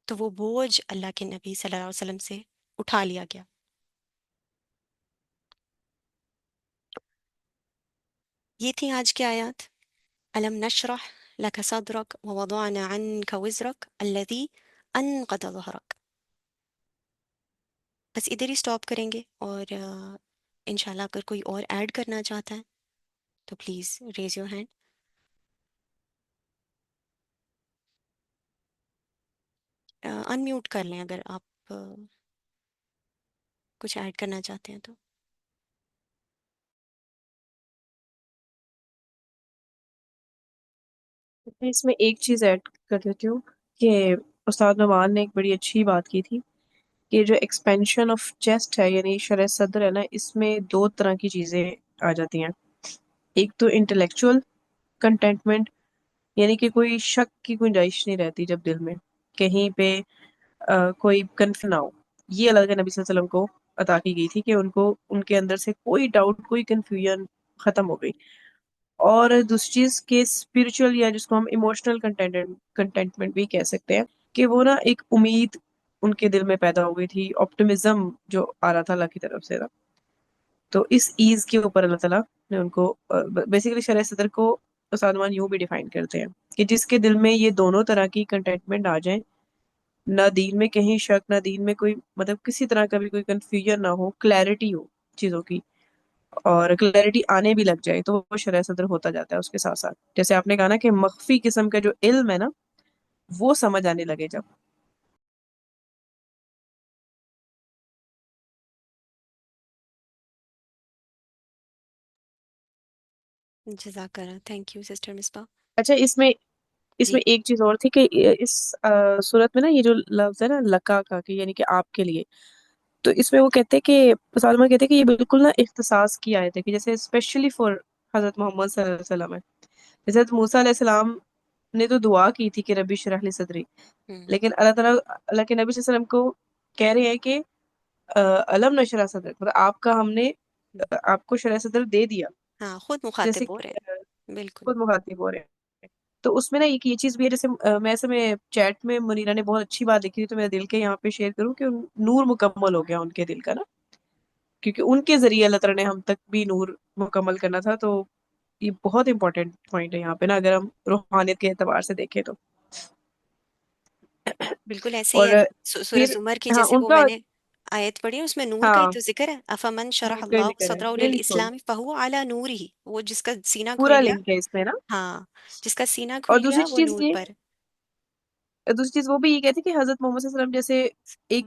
تو وہ بوجھ اللہ کے نبی صلی اللہ علیہ وسلم سے اٹھا لیا گیا۔ یہ تھی آج کی آیات، الم نشرح لك صدرك ووضعنا عنك وزرك الذي انقض ظهرك، بس ادھر ہی سٹاپ کریں گے، اور انشاءاللہ اگر کوئی اور ایڈ کرنا چاہتا ہے تو please raise your hand. In mute کر لیں اگر آپ کچھ ایڈ کرنا چاہتے ہیں تو۔ میں اس میں ایک چیز ایڈ کر دیتی ہوں کہ استاد نعمان نے ایک بڑی اچھی بات کی تھی کہ جو ایکسپینشن آف چیسٹ ہے یعنی شرح صدر ہے نا، اس میں دو طرح کی چیزیں آ جاتی ہیں. ایک تو انٹلیکچوئل کنٹینٹمنٹ، یعنی کہ کوئی شک کی گنجائش نہیں رہتی جب دل میں کہیں پہ کوئی کنف نہ ہو. یہ اللہ کے نبی صلی اللہ علیہ وسلم کو عطا کی گئی تھی کہ ان کو ان کے اندر سے کوئی ڈاؤٹ کوئی کنفیوژن ختم ہو گئی. اور دوسری چیز کہ اسپرچل یا جس کو ہم ایموشنل کنٹینٹمنٹ بھی کہہ سکتے ہیں کہ وہ نا ایک امید ان کے دل میں پیدا ہو گئی تھی، آپٹمزم جو آ رہا تھا اللہ کی طرف سے تھا. تو اس ایز کے اوپر اللہ تعالیٰ نے ان کو بیسیکلی شرح صدر کو اسادمان یوں بھی ڈیفائن کرتے ہیں کہ جس کے دل میں یہ دونوں طرح کی کنٹینٹمنٹ آ جائیں، نہ دین میں کہیں شک، نہ دین میں کوئی مطلب کسی طرح کا بھی کوئی کنفیوژن نہ ہو، کلیئرٹی ہو چیزوں کی، اور کلیئرٹی آنے بھی لگ جائے تو وہ شرح صدر ہوتا جاتا ہے اس کے ساتھ ساتھ. جیسے آپ نے کہا نا کہ مخفی قسم کا جو علم ہے نا وہ سمجھ آنے لگے جب. جزاک اللہ، تھینک یو سسٹر مصباح. اچھا اس میں جی. ایک چیز اور تھی کہ اس صورت میں نا یہ جو لفظ ہے نا لکا کا کہ یعنی کہ آپ کے لیے، تو اس میں وہ کہتے ہیں کہ سالمہ کہتے ہیں کہ یہ بالکل نا اختصاص کی آیت ہے کہ جیسے اسپیشلی فار حضرت محمد صلی اللہ علیہ وسلم ہے. جیسے حضرت موسیٰ علیہ السلام نے تو دعا کی تھی کہ ربی اشرح لی صدری، ہوں. لیکن اللہ تعالیٰ اللہ کے نبی صلی اللہ علیہ وسلم کو کہہ رہے ہیں کہ علم نشرح صدر، مطلب آپ کا ہم نے آپ کو شرح صدر دے دیا. ہاں، خود جیسے مخاطب ہو کہ رہے ہیں. بالکل. خود مخاطب ہو رہے ہیں. تو اس میں نا یہ چیز بھی ہے، جیسے میں ایسے میں چیٹ میں منیرا نے بہت اچھی بات لکھی تھی تو میرے دل کے یہاں پہ شیئر کروں کہ نور مکمل ہو گیا ان کے دل کا نا، کیونکہ ان کے ذریعے اللہ تعالیٰ نے ہم تک بھی نور مکمل کرنا تھا. تو یہ بہت امپورٹنٹ پوائنٹ ہے یہاں پہ نا اگر ہم روحانیت کے اعتبار سے دیکھیں تو. بالکل ایسے ہی اور ہے. سورہ پھر زمر کی ہاں جیسے ان وہ کا میں نے آیت پڑھی ہے، اس میں نور کا ہی ہاں تو ذکر ہے. افمن شرح نور کا ہی اللہ ذکر ہے صدرہ بالکل. للاسلام فہو علی نور ہی، وہ جس کا سینہ کھل پورا گیا. لنک ہے اس میں نا. ہاں، جس کا سینہ اور کھل دوسری گیا وہ چیز نور یہ پر. دوسری چیز وہ بھی یہ کہتی کہ حضرت محمد صلی اللہ علیہ وسلم جیسے ایک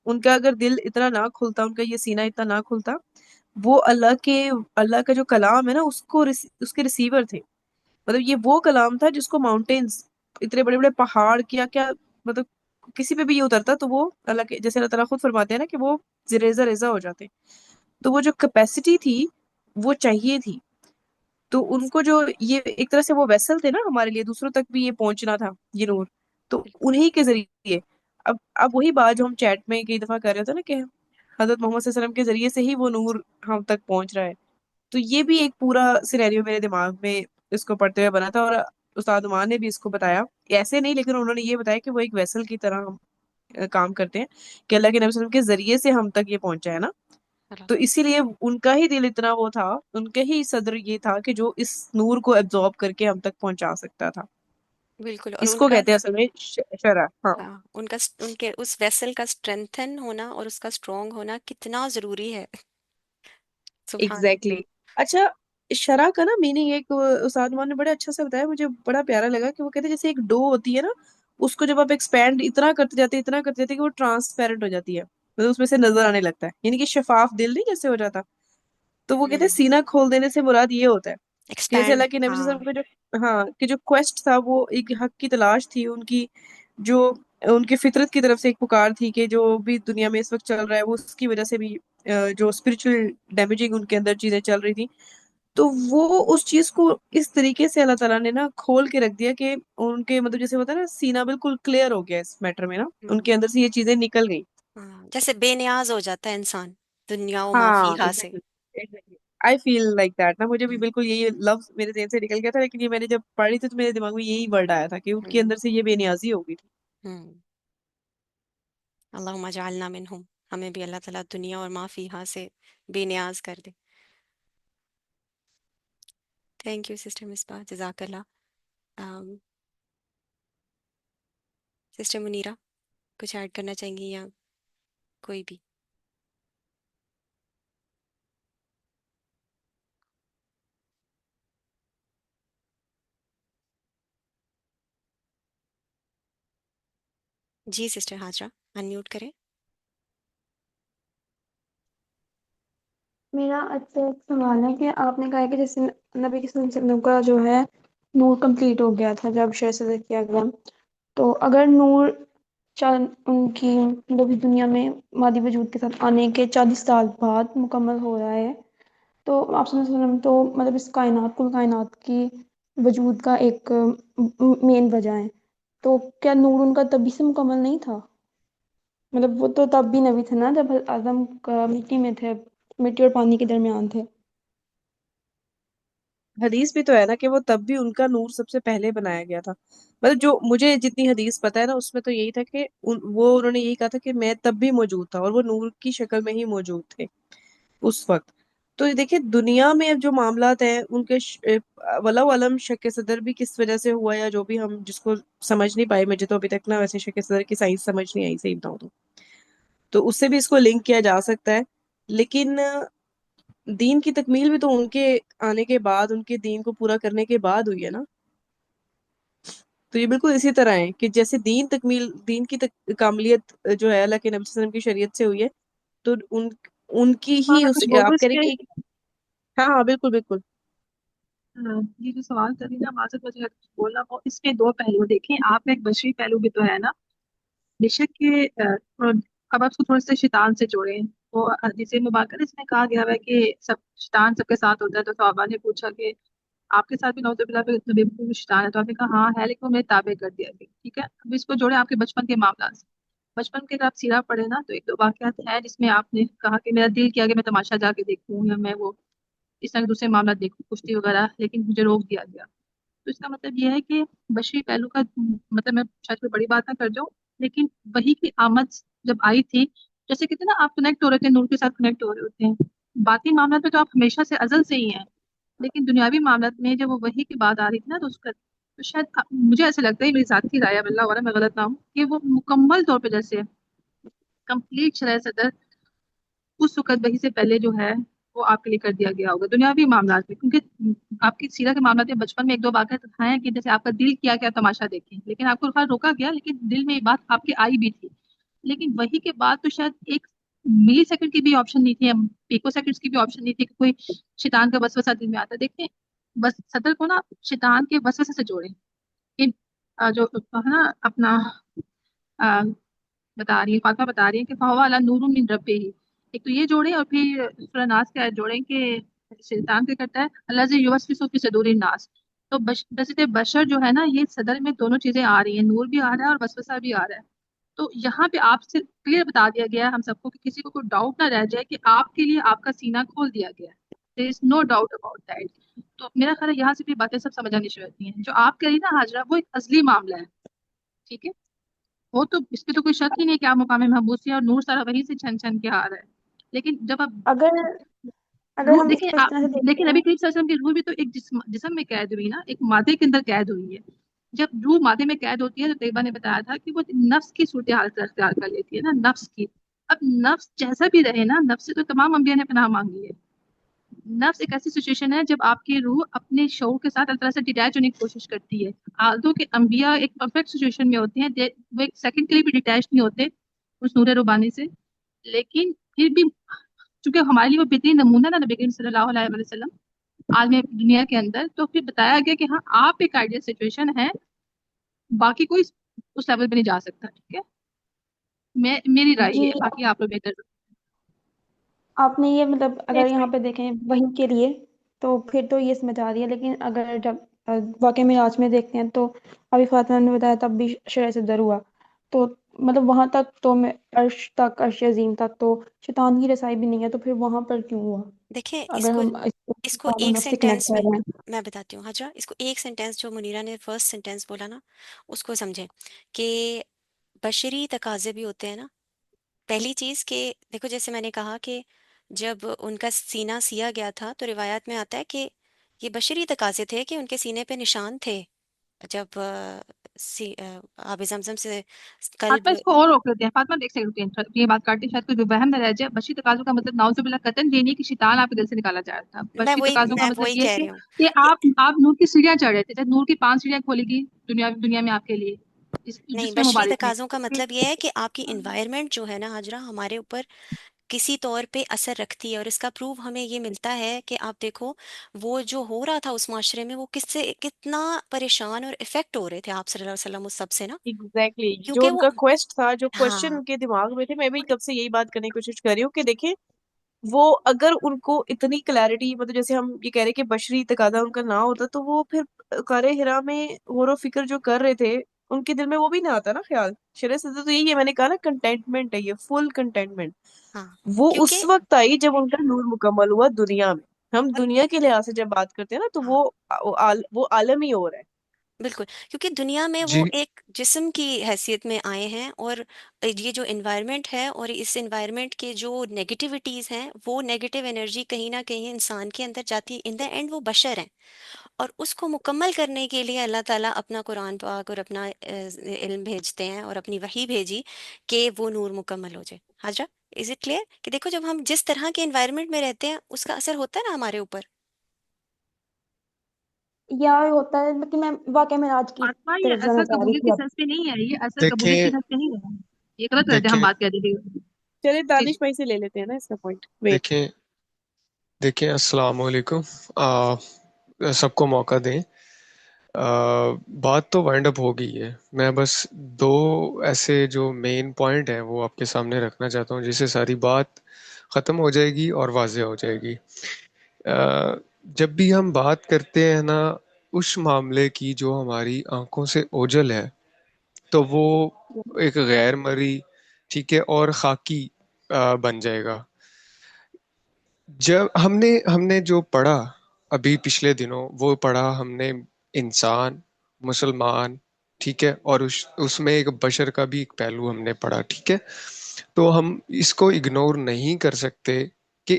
ان کا اگر دل اتنا نہ کھلتا، ان کا یہ سینہ اتنا نہ کھلتا، وہ اللہ کا جو کلام ہے نا اس کے ریسیور تھے. مطلب یہ وہ کلام تھا جس کو ماؤنٹینز، اتنے بڑے بڑے پہاڑ کیا مطلب کسی پہ بھی یہ اترتا تو وہ اللہ کے جیسے اللہ تعالیٰ خود فرماتے ہیں نا کہ وہ ریزہ ریزہ ہو جاتے. تو وہ جو کیپیسٹی تھی وہ چاہیے تھی. تو ان کو جو یہ ایک طرح سے وہ ویسل تھے نا ہمارے لیے، دوسروں تک بھی یہ پہنچنا تھا یہ نور، تو انہی کے ذریعے اب وہی بات جو ہم چیٹ میں کئی دفعہ کر رہے تھے نا کہ حضرت محمد صلی اللہ علیہ وسلم کے ذریعے سے ہی وہ نور ہم تک پہنچ رہا ہے. تو یہ بھی ایک پورا سینیریو میرے دماغ میں اس کو پڑھتے ہوئے بنا تھا. اور استاد عمان نے بھی اس کو بتایا ایسے نہیں، لیکن انہوں نے یہ بتایا کہ وہ ایک ویسل کی طرح ہم کام کرتے ہیں کہ اللہ کے نبی صلی اللہ علیہ وسلم کے ذریعے سے ہم تک یہ پہنچا ہے نا. اللہ. تو اسی لیے ان کا ہی دل اتنا وہ تھا، ان کے ہی صدر یہ تھا کہ جو اس نور کو ایبزارب کر کے ہم تک پہنچا سکتا تھا. بالکل. اور اس ان کو کا کہتے ہیں اصل میں شرح. ہاں ہاں، ان کے اس ویسل کا اسٹرینتھن ہونا اور اس کا اسٹرونگ ہونا کتنا ضروری ہے. سبحان اللہ. ایگزیکٹلی. اچھا شرح کا نا میننگ ایک استاد مان نے بڑا اچھا سے بتایا، مجھے بڑا پیارا لگا کہ وہ کہتے ہیں جیسے ایک ڈو ہوتی ہے نا، اس کو جب آپ ایکسپینڈ اتنا کرتے جاتے کہ وہ ٹرانسپیرنٹ ہو جاتی ہے، مطلب اس میں سے نظر آنے لگتا ہے، یعنی کہ شفاف دل نہیں جیسے ہو جاتا. تو وہ کہتے ہیں سینہ کھول دینے سے مراد یہ ہوتا ہے کہ جیسے ایکسپینڈ. اللہ کے نبی صلی ہاں. اللہ علیہ وسلم کا جو ہاں کہ جو کویسٹ تھا وہ ایک حق کی تلاش تھی ان کی، جو ان کی فطرت کی طرف سے ایک پکار تھی کہ جو بھی دنیا میں اس وقت چل رہا ہے وہ اس کی وجہ سے بھی جو اسپرچل ڈیمیجنگ ان کے اندر چیزیں چل رہی تھی. تو وہ اس چیز کو اس طریقے سے اللہ تعالیٰ نے نا کھول کے رکھ دیا کہ ان کے مطلب جیسے ہوتا ہے نا سینہ بالکل کلیئر ہو گیا اس میٹر میں نا، ان کے اندر سے یہ چیزیں نکل گئی. ہاں، جیسے بے نیاز ہو جاتا ہے انسان دنیا و ما ہاں فیہا سے. Exactly I feel like that نا. مجھے بھی ہوں. بالکل یہی لفظ میرے ذہن سے نکل گیا تھا، لیکن یہ میں نے جب پڑھی تھی تو میرے دماغ میں یہی ورڈ آیا تھا کہ ان کے ہوں. اندر سے یہ بے نیازی ہو گئی تھی. ہوں. اللہم اجعلنا منہم. ہمیں بھی اللہ تعالیٰ دنیا اور ما فیہا سے بے نیاز کر دے. تھینک یو سسٹر مصباح، جزاک اللہ. سسٹر منیرہ کچھ ایڈ کرنا چاہیں گی یا کوئی بھی؟ جی سسٹر ہاجرہ انمیوٹ کریں. میرا اچھا ایک سوال ہے کہ آپ نے کہا ہے کہ جیسے نبی صلی اللہ علیہ وسلم کا جو ہے نور کمپلیٹ ہو گیا تھا جب شہر صدر کیا گیا. تو اگر نور چاند ان کی مطلب اس دنیا میں مادی وجود کے ساتھ آنے کے 40 سال بعد مکمل ہو رہا ہے، تو آپ صلی اللہ علیہ وسلم تو مطلب اس کائنات کل کائنات کی وجود کا ایک مین وجہ ہے. تو کیا نور ان کا تبھی سے مکمل نہیں تھا؟ مطلب وہ تو تب بھی نبی تھے نا جب آدم کا مٹی میں تھے، مٹی اور پانی کے درمیان تھے. حدیث بھی تو ہے نا کہ وہ تب بھی ان کا نور سب سے پہلے بنایا گیا تھا. مطلب جو مجھے جتنی حدیث پتا ہے نا اس میں تو یہی تھا کہ انہوں نے یہی کہا تھا کہ میں تب بھی موجود تھا اور وہ نور کی شکل میں ہی موجود تھے اس وقت. تو یہ دیکھیں دنیا میں جو معاملات ہیں ان کے ولو علم شک صدر بھی کس وجہ سے ہوا یا جو بھی ہم جس کو سمجھ نہیں پائے. مجھے تو ابھی تک نا ویسے شک صدر کی سائنس سمجھ نہیں آئی صحیح بتاؤں تو اس سے بھی اس کو لنک کیا جا سکتا ہے. لیکن دین کی تکمیل بھی تو ان کے آنے کے بعد، ان کے دین کو پورا کرنے کے بعد ہوئی ہے نا. تو یہ بالکل اسی طرح ہے کہ جیسے دین کی کاملیت جو ہے اللہ کے نبی صلی اللہ علیہ وسلم کی شریعت سے ہوئی ہے، تو ان کی ہاں ہی میں اس کچھ بول دوں آپ اس کہہ رہے پہ؟ کہ ہاں ہاں بالکل بالکل. یہ جو سوال کر رہی نا معذرت مجھے کچھ بولنا، وہ اس میں دو پہلو دیکھیں آپ. ایک بشری پہلو بھی تو ہے نا، بے شک کہ اب آپ اس کو تھوڑے سے شیطان سے جوڑیں. وہ حدیث مبارکہ اس میں کہا گیا ہے کہ سب شیطان سب کے ساتھ ہوتا ہے. تو صحابہ نے پوچھا کہ آپ کے ساتھ بھی نوذ باللہ نبی بھی شیطان ہے؟ تو آپ نے کہا ہاں ہے، لیکن وہ میرے تابع کر دیا گیا. ٹھیک ہے، اب اس کو جوڑے آپ کے بچپن کے معاملات سے. بچپن کے اگر آپ سیرہ پڑھے نا تو ایک دو واقعات ہیں جس میں آپ نے کہا کہ میرا دل کیا کہ میں تماشا جا کے دیکھوں یا میں وہ اس طرح کے دوسرے معاملات دیکھوں، کشتی وغیرہ، لیکن مجھے روک دیا گیا. تو اس کا مطلب یہ ہے کہ بشری پہلو کا مطلب میں شاید کوئی بڑی بات نہ کر جاؤں، لیکن وہی کی آمد جب آئی تھی، جیسے کہتے ہیں نا آپ کنیکٹ ہو رہے تھے، نور کے ساتھ کنیکٹ ہو رہے ہوتے ہیں. باقی معاملات میں تو آپ ہمیشہ سے ازل سے ہی ہیں، لیکن دنیاوی معاملات میں جب وہ وہی کی بات آ رہی تھی نا تو اس کا تو شاید مجھے ایسا لگتا ہے، میری ذاتی رائے ہے، اللہ والا میں غلط نہ ہوں، کہ وہ مکمل طور پہ جیسے کمپلیٹ شرح صدر اس وقت وہی سے پہلے جو ہے وہ آپ کے لیے کر دیا گیا ہوگا دنیاوی معاملات میں. کیونکہ آپ کی سیرت کے معاملات میں بچپن میں ایک دو واقعات ہیں کہ جیسے آپ کا دل کیا کیا تماشا دیکھیں، لیکن آپ کو خیر روکا گیا، لیکن دل میں یہ بات آپ کے آئی بھی تھی. لیکن وہی کے بعد تو شاید ایک ملی سیکنڈ کی بھی آپشن نہیں تھی، پیکو سیکنڈز کی بھی آپشن نہیں تھی کہ کوئی شیطان کا وسوسہ دل میں آتا. دیکھیں بس صدر کو نا شیطان کے وسوسے سے جوڑیں. ان جو ہے نا اپنا بتا رہی ہے فاطمہ بتا رہی ہے کہ فہو علی نور من ربہ ہی، ایک تو یہ جوڑیں اور پھر سورہ ناس کے آیت جوڑیں کہ شیطان کیا کرتا ہے، اللہ سے یوسوس فی صدور الناس. تو بشر بشر جو ہے نا یہ صدر میں دونوں چیزیں آ رہی ہیں، نور بھی آ رہا ہے اور وسوسہ بھی آ رہا ہے. تو یہاں پہ آپ سے کلیئر بتا دیا گیا ہے ہم سب کو کہ کسی کو کوئی ڈاؤٹ نہ رہ جائے کہ آپ کے لیے آپ کا سینہ کھول دیا گیا ہے. دیر از نو ڈاؤٹ اباؤٹ دیٹ. تو میرا خیال ہے یہاں سے بھی باتیں سب سمجھ آنی شروع ہوتی ہیں. جو آپ کہہ رہی نا حاجرہ، وہ ایک ازلی معاملہ ہے. ٹھیک ہے، وہ تو اس پہ تو کوئی شک ہی نہیں کہ آپ مقام محبوس ہیں اور نور سارا وہیں سے چھن چھن کے آ رہا ہے. لیکن جب آپ اگر اگر روح ہم اس دیکھیں کو اس طرح سے لیکن دیکھتے نبی ہیں، کریم صلی اللہ علیہ وسلم کی روح بھی تو ایک جسم میں قید ہوئی نا، ایک مادے کے اندر قید ہوئی ہے. جب روح مادے میں قید ہوتی ہے تو طیبہ نے بتایا تھا کہ وہ نفس کی صورتحال اختیار کر لیتی ہے نا، نفس کی. اب نفس جیسا بھی رہے نا، نفس سے تو تمام انبیاء نے پناہ مانگی ہے. نفس ایک ایسی سچویشن ہے جب آپ کی روح اپنے شعور کے ساتھ اللہ تعالیٰ سے ڈیٹیچ ہونے کی کوشش کرتی ہے. آلدو کہ انبیاء ایک پرفیکٹ سچویشن میں ہوتے ہیں، وہ ایک سیکنڈ کے لیے بھی ڈیٹیچ نہیں ہوتے اس نور ربانی سے. لیکن پھر بھی چونکہ ہمارے لیے وہ بہترین نمونہ نا نبی کریم صلی اللہ علیہ وسلم عالم دنیا کے اندر، تو پھر بتایا گیا کہ ہاں آپ ایک آئیڈیل سچویشن ہے، باقی کوئی اس لیول پہ نہیں جا سکتا. ٹھیک ہے، میری رائے جی یہ ہے، باقی آپ لوگ بہتر. آپ نے یہ مطلب اگر یہاں پہ دیکھیں وہی کے لیے تو پھر تو یہ سمجھ آ رہی ہے، لیکن اگر جب واقع معراج میں دیکھتے ہیں تو ابھی فاطمہ نے بتایا تب بھی شرح صدر ہوا، تو مطلب وہاں تک تو میں عرش تک، عرش عظیم تک تو شیطان کی رسائی بھی نہیں ہے، تو پھر وہاں پر کیوں ہوا؟ دیکھیں اگر ہم اس کو عالم ایک نفس سے کنیکٹ سینٹینس کر رہے ہیں. میں بتاتی ہوں حجرہ، اس کو ایک سینٹینس جو منیرہ نے فرسٹ سینٹینس بولا نا اس کو سمجھیں کہ بشری تقاضے بھی ہوتے ہیں نا. پہلی چیز کہ دیکھو جیسے میں نے کہا کہ جب ان کا سینہ سیا گیا تھا تو روایات میں آتا ہے کہ یہ بشری تقاضے تھے کہ ان کے سینے پہ نشان تھے جب آب زمزم سے فاطمہ قلب. اس کو اور روک لیتے ہیں. فاطمہ دیکھ سکتے ہیں یہ بات کاٹی، شاید کوئی وہم نہ رہ جائے. بشری تقاضوں کا مطلب نعوذ باللہ قطعاً یہ نہیں کہ شیطان آپ کے دل سے نکالا جا رہا تھا. بشری تقاضوں کا میں مطلب وہی یہ کہہ ہے رہی ہوں کہ کہ آپ نور کی سیڑھیاں چڑھ رہے تھے. جب نور کی 5 سیڑھیاں کھولے گی دنیا میں آپ کے لیے اس نہیں، جسم بشری مبارک میں. تقاضوں کا مطلب یہ ہے کہ آپ کی انوائرمنٹ جو ہے نا حجرہ ہمارے اوپر کسی طور پہ اثر رکھتی ہے، اور اس کا پروف ہمیں یہ ملتا ہے کہ آپ دیکھو وہ جو ہو رہا تھا اس معاشرے میں، وہ کس سے کتنا پریشان اور افیکٹ ہو رہے تھے آپ صلی اللہ علیہ وسلم اس سب سے نا، ایگزیکٹلی جو کیونکہ ان وہ، کا کویسٹ تھا، جو کوشچن ہاں ان کے دماغ میں تھے، میں بھی کب سے یہی بات کرنے کی کوشش کر رہی ہوں کہ دیکھیں وہ اگر ان کو اتنی کلیئرٹی، مطلب جیسے ہم یہ کہہ رہے کہ بشری تقاضا ان کا نہ ہوتا تو وہ پھر غار ہرا میں غور و فکر جو کر رہے تھے ان کے دل میں وہ بھی نہ آتا نا خیال. شرح صدر تو یہی ہے، میں نے کہا نا کنٹینٹمنٹ ہے، یہ فل کنٹینٹمنٹ ہاں وہ اس کیونکہ وقت آئی جب ان کا نور مکمل ہوا دنیا میں. ہم اور دنیا کے لحاظ سے جب بات کرتے ہیں نا تو ہاں وہ عالم ہی اور ہے. بالکل، کیونکہ دنیا میں وہ جی ایک جسم کی حیثیت میں آئے ہیں، اور یہ جو انوائرمنٹ ہے اور اس انوائرمنٹ کے جو نیگیٹیوٹیز ہیں، وہ نیگیٹیو انرجی کہیں نہ کہیں انسان کے اندر جاتی، ان دا اینڈ وہ بشر ہیں، اور اس کو مکمل کرنے کے لیے اللہ تعالیٰ اپنا قرآن پاک اور اپنا علم بھیجتے ہیں اور اپنی وحی بھیجی کہ وہ نور مکمل ہو جائے. حاجہ، از اٹ کلیئر کہ دیکھو جب ہم جس طرح کے انوائرمنٹ میں رہتے ہیں اس کا اثر ہوتا ہے نا ہمارے اوپر. یا ہوتا ہے کہ میں واقعہ معراج کی فاطمہ یہ طرف جانا اثر چاہ رہی قبولیت تھی کی اب. سنس پہ نہیں ہے، یہ اثر قبولیت کی دیکھیں سنس پہ نہیں ہے، یہ غلط ہے ہم دیکھیں بات کر رہے تھے. چلے جی جی دانش بھائی سے لے لیتے ہیں نا اس کا پوائنٹ. ویٹ. دیکھیں دیکھیں السلام علیکم. سب کو موقع دیں. بات تو وائنڈ اپ ہو گئی ہے. میں بس دو ایسے جو مین پوائنٹ ہیں وہ آپ کے سامنے رکھنا چاہتا ہوں، جس سے ساری بات ختم ہو جائے گی اور واضح ہو جائے گی. جب بھی ہم بات کرتے ہیں نا اس معاملے کی جو ہماری آنکھوں سے اوجھل ہے، تو وہ ایک غیر مرئی، ٹھیک ہے، اور خاکی بن جائے گا. جب ہم نے جو پڑھا ابھی پچھلے دنوں، وہ پڑھا ہم نے انسان، مسلمان، ٹھیک ہے، اور اس میں ایک بشر کا بھی ایک پہلو ہم نے پڑھا، ٹھیک ہے. تو ہم اس کو اگنور نہیں کر سکتے کہ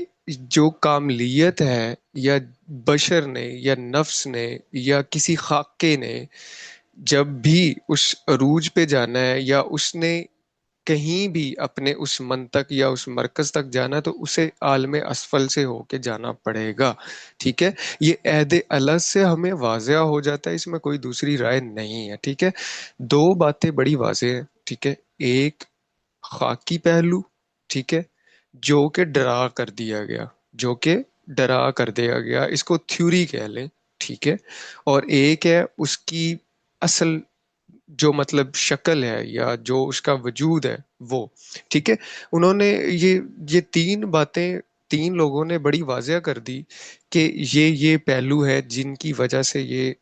جو کاملیت ہے، یا بشر نے یا نفس نے یا کسی خاکے نے جب بھی اس عروج پہ جانا ہے، یا اس نے کہیں بھی اپنے اس منطق یا اس مرکز تک جانا، تو اسے عالم اسفل سے ہو کے جانا پڑے گا. ٹھیک ہے، یہ عہد الگ سے ہمیں واضح ہو جاتا ہے، اس میں کوئی دوسری رائے نہیں ہے. ٹھیک ہے، دو باتیں بڑی واضح ہیں. ٹھیک ہے، ایک خاکی پہلو، ٹھیک ہے، جو کہ ڈرا کر دیا گیا، جو کہ ڈرا کر دیا گیا، اس کو تھیوری کہہ لیں. ٹھیک ہے، اور ایک ہے اس کی اصل جو مطلب شکل ہے یا جو اس کا وجود ہے وہ. ٹھیک ہے، انہوں نے یہ تین باتیں تین لوگوں نے بڑی واضح کر دی کہ یہ پہلو ہے جن کی وجہ سے یہ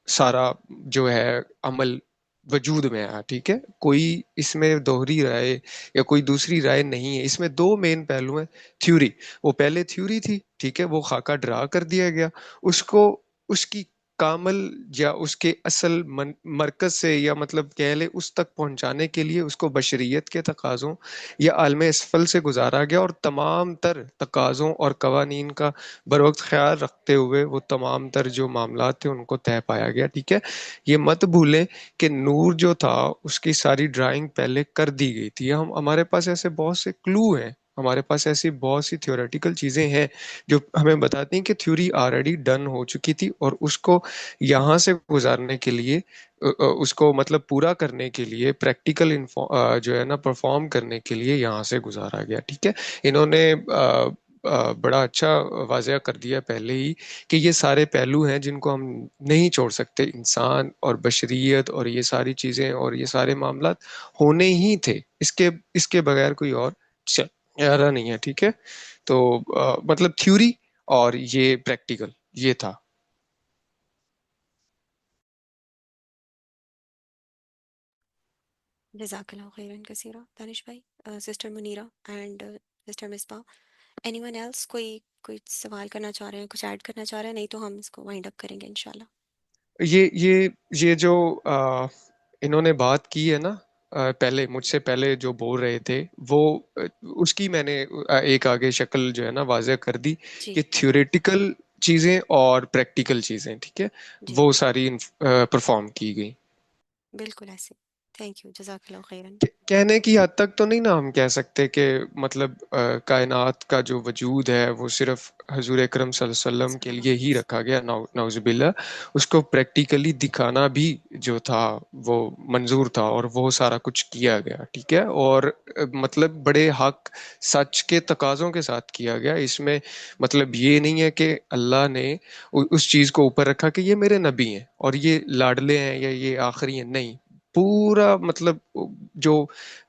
سارا جو ہے عمل وجود میں آیا. ٹھیک ہے، کوئی اس میں دوہری رائے یا کوئی دوسری رائے نہیں ہے. اس میں دو مین پہلو ہیں. تھیوری، وہ پہلے تھیوری تھی، ٹھیک ہے، وہ خاکہ ڈرا کر دیا گیا. اس کو اس کی کامل یا اس کے اصل مرکز سے، یا مطلب کہہ لے اس تک پہنچانے کے لیے اس کو بشریت کے تقاضوں یا عالم اسفل سے گزارا گیا، اور تمام تر تقاضوں اور قوانین کا بروقت خیال رکھتے ہوئے وہ تمام تر جو معاملات تھے ان کو طے پایا گیا. ٹھیک ہے، یہ مت بھولیں کہ نور جو تھا اس کی ساری ڈرائنگ پہلے کر دی گئی تھی. ہمارے پاس ایسے بہت سے کلو ہیں، ہمارے پاس ایسی بہت سی تھیوریٹیکل چیزیں ہیں جو ہمیں بتاتی ہیں کہ تھیوری آلریڈی ڈن ہو چکی تھی، اور اس کو یہاں سے گزارنے کے لیے، اس کو مطلب پورا کرنے کے لیے، پریکٹیکل جو ہے نا پرفارم کرنے کے لیے یہاں سے گزارا گیا. ٹھیک ہے، انہوں نے بڑا اچھا واضح کر دیا پہلے ہی کہ یہ سارے پہلو ہیں جن کو ہم نہیں چھوڑ سکتے. انسان اور بشریت اور یہ ساری چیزیں اور یہ سارے معاملات ہونے ہی تھے، اس کے بغیر کوئی اور چارہ نہیں ہے. ٹھیک ہے، تو مطلب تھیوری اور یہ پریکٹیکل یہ تھا. جزاک اللہ خیرن کثیرہ دانش بھائی، sister Munira and sister Misbah. Any one else, کوئی سوال کرنا چاہ رہے ہیں، کچھ ایڈ کرنا چاہ رہے ہیں؟ نہیں تو ہم اس کو وائنڈ اپ کریں گے انشاءاللہ. یہ جو انہوں نے بات کی ہے نا، پہلے مجھ سے پہلے جو بول رہے تھے، وہ اس کی میں نے ایک آگے شکل جو ہے نا واضح کر دی جی کہ تھیوریٹیکل چیزیں اور پریکٹیکل چیزیں، ٹھیک ہے، جی وہ ساری پرفارم کی گئی. بالکل ایسے. تھینک یو، جزاک اللہ خیرن. کہنے کی حد تک تو نہیں نا ہم کہہ سکتے کہ مطلب کائنات کا جو وجود ہے وہ صرف حضور اکرم صلی اللہ علیہ وسلم کے لیے ہی رکھا گیا، نعوذ باللہ. اس کو پریکٹیکلی دکھانا بھی جو تھا وہ منظور تھا، اور وہ سارا کچھ کیا گیا، ٹھیک ہے. اور مطلب بڑے حق سچ کے تقاضوں کے ساتھ کیا گیا. اس میں مطلب یہ نہیں ہے کہ اللہ نے اس چیز کو اوپر رکھا کہ یہ میرے نبی ہیں اور یہ لاڈلے ہیں یا یہ آخری ہیں، نہیں. پورا مطلب جو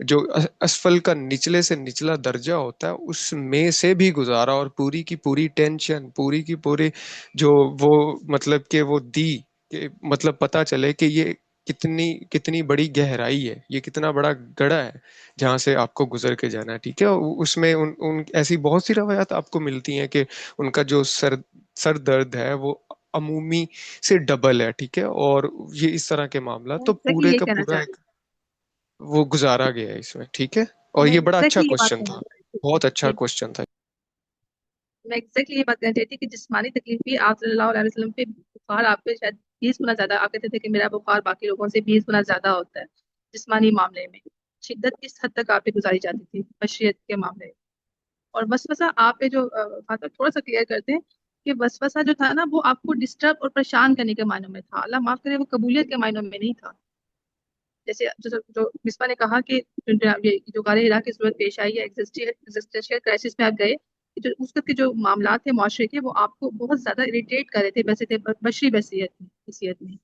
جو اسفل کا نچلے سے نچلا درجہ ہوتا ہے اس میں سے بھی گزارا، اور پوری کی پوری ٹینشن، پوری کی پوری جو وہ مطلب کہ وہ دی کہ مطلب پتا چلے کہ یہ کتنی بڑی گہرائی ہے، یہ کتنا بڑا گڑھا ہے جہاں سے آپ کو گزر کے جانا ہے، ٹھیک ہے. اس میں ان ایسی بہت سی روایات آپ کو ملتی ہیں کہ ان کا جو سر درد ہے وہ عمومی سے ڈبل ہے، ٹھیک ہے. اور یہ اس طرح کے معاملات تو ایگزیکٹلی پورے یہ کا کہنا پورا چاہ ایک وہ گزارا گیا ہے اس میں، ٹھیک ہے. اور میں یہ بڑا اچھا ایگزیکٹلی یہ بات کوشچن کہنا تھا، چاہتی بہت اچھا تھی. کوشچن تھا. میں ایگزیکٹلی یہ بات کہنا چاہتی کہ جسمانی تکلیف بھی آپ صلی اللہ علیہ وسلم پہ بخار آپ پہ شاید 20 گنا زیادہ. آپ کہتے تھے کہ میرا بخار باقی لوگوں سے 20 گنا زیادہ ہوتا ہے جسمانی معاملے میں. شدت کس حد تک آپ پہ گزاری جاتی تھی بشریت کے معاملے میں. اور وسوسہ آپ پہ جو فاطمہ تھوڑا سا کلیئر کرتے ہیں کہ وسوسہ جو تھا نا وہ آپ کو ڈسٹرب اور پریشان کرنے کے معنوں میں تھا. اللہ معاف کرے، وہ قبولیت کے معنوں میں نہیں تھا. جیسے جو مصباح نے کہا کہ جو غار ہرا کی صورت پیش آئی ہے، ایگزسٹینشیل کرائسس میں آپ گئے، جو اس وقت کے جو معاملات تھے معاشرے کے وہ آپ کو بہت زیادہ اریٹیٹ کر رہے تھے، ویسے تھے بشری بحثیت میں.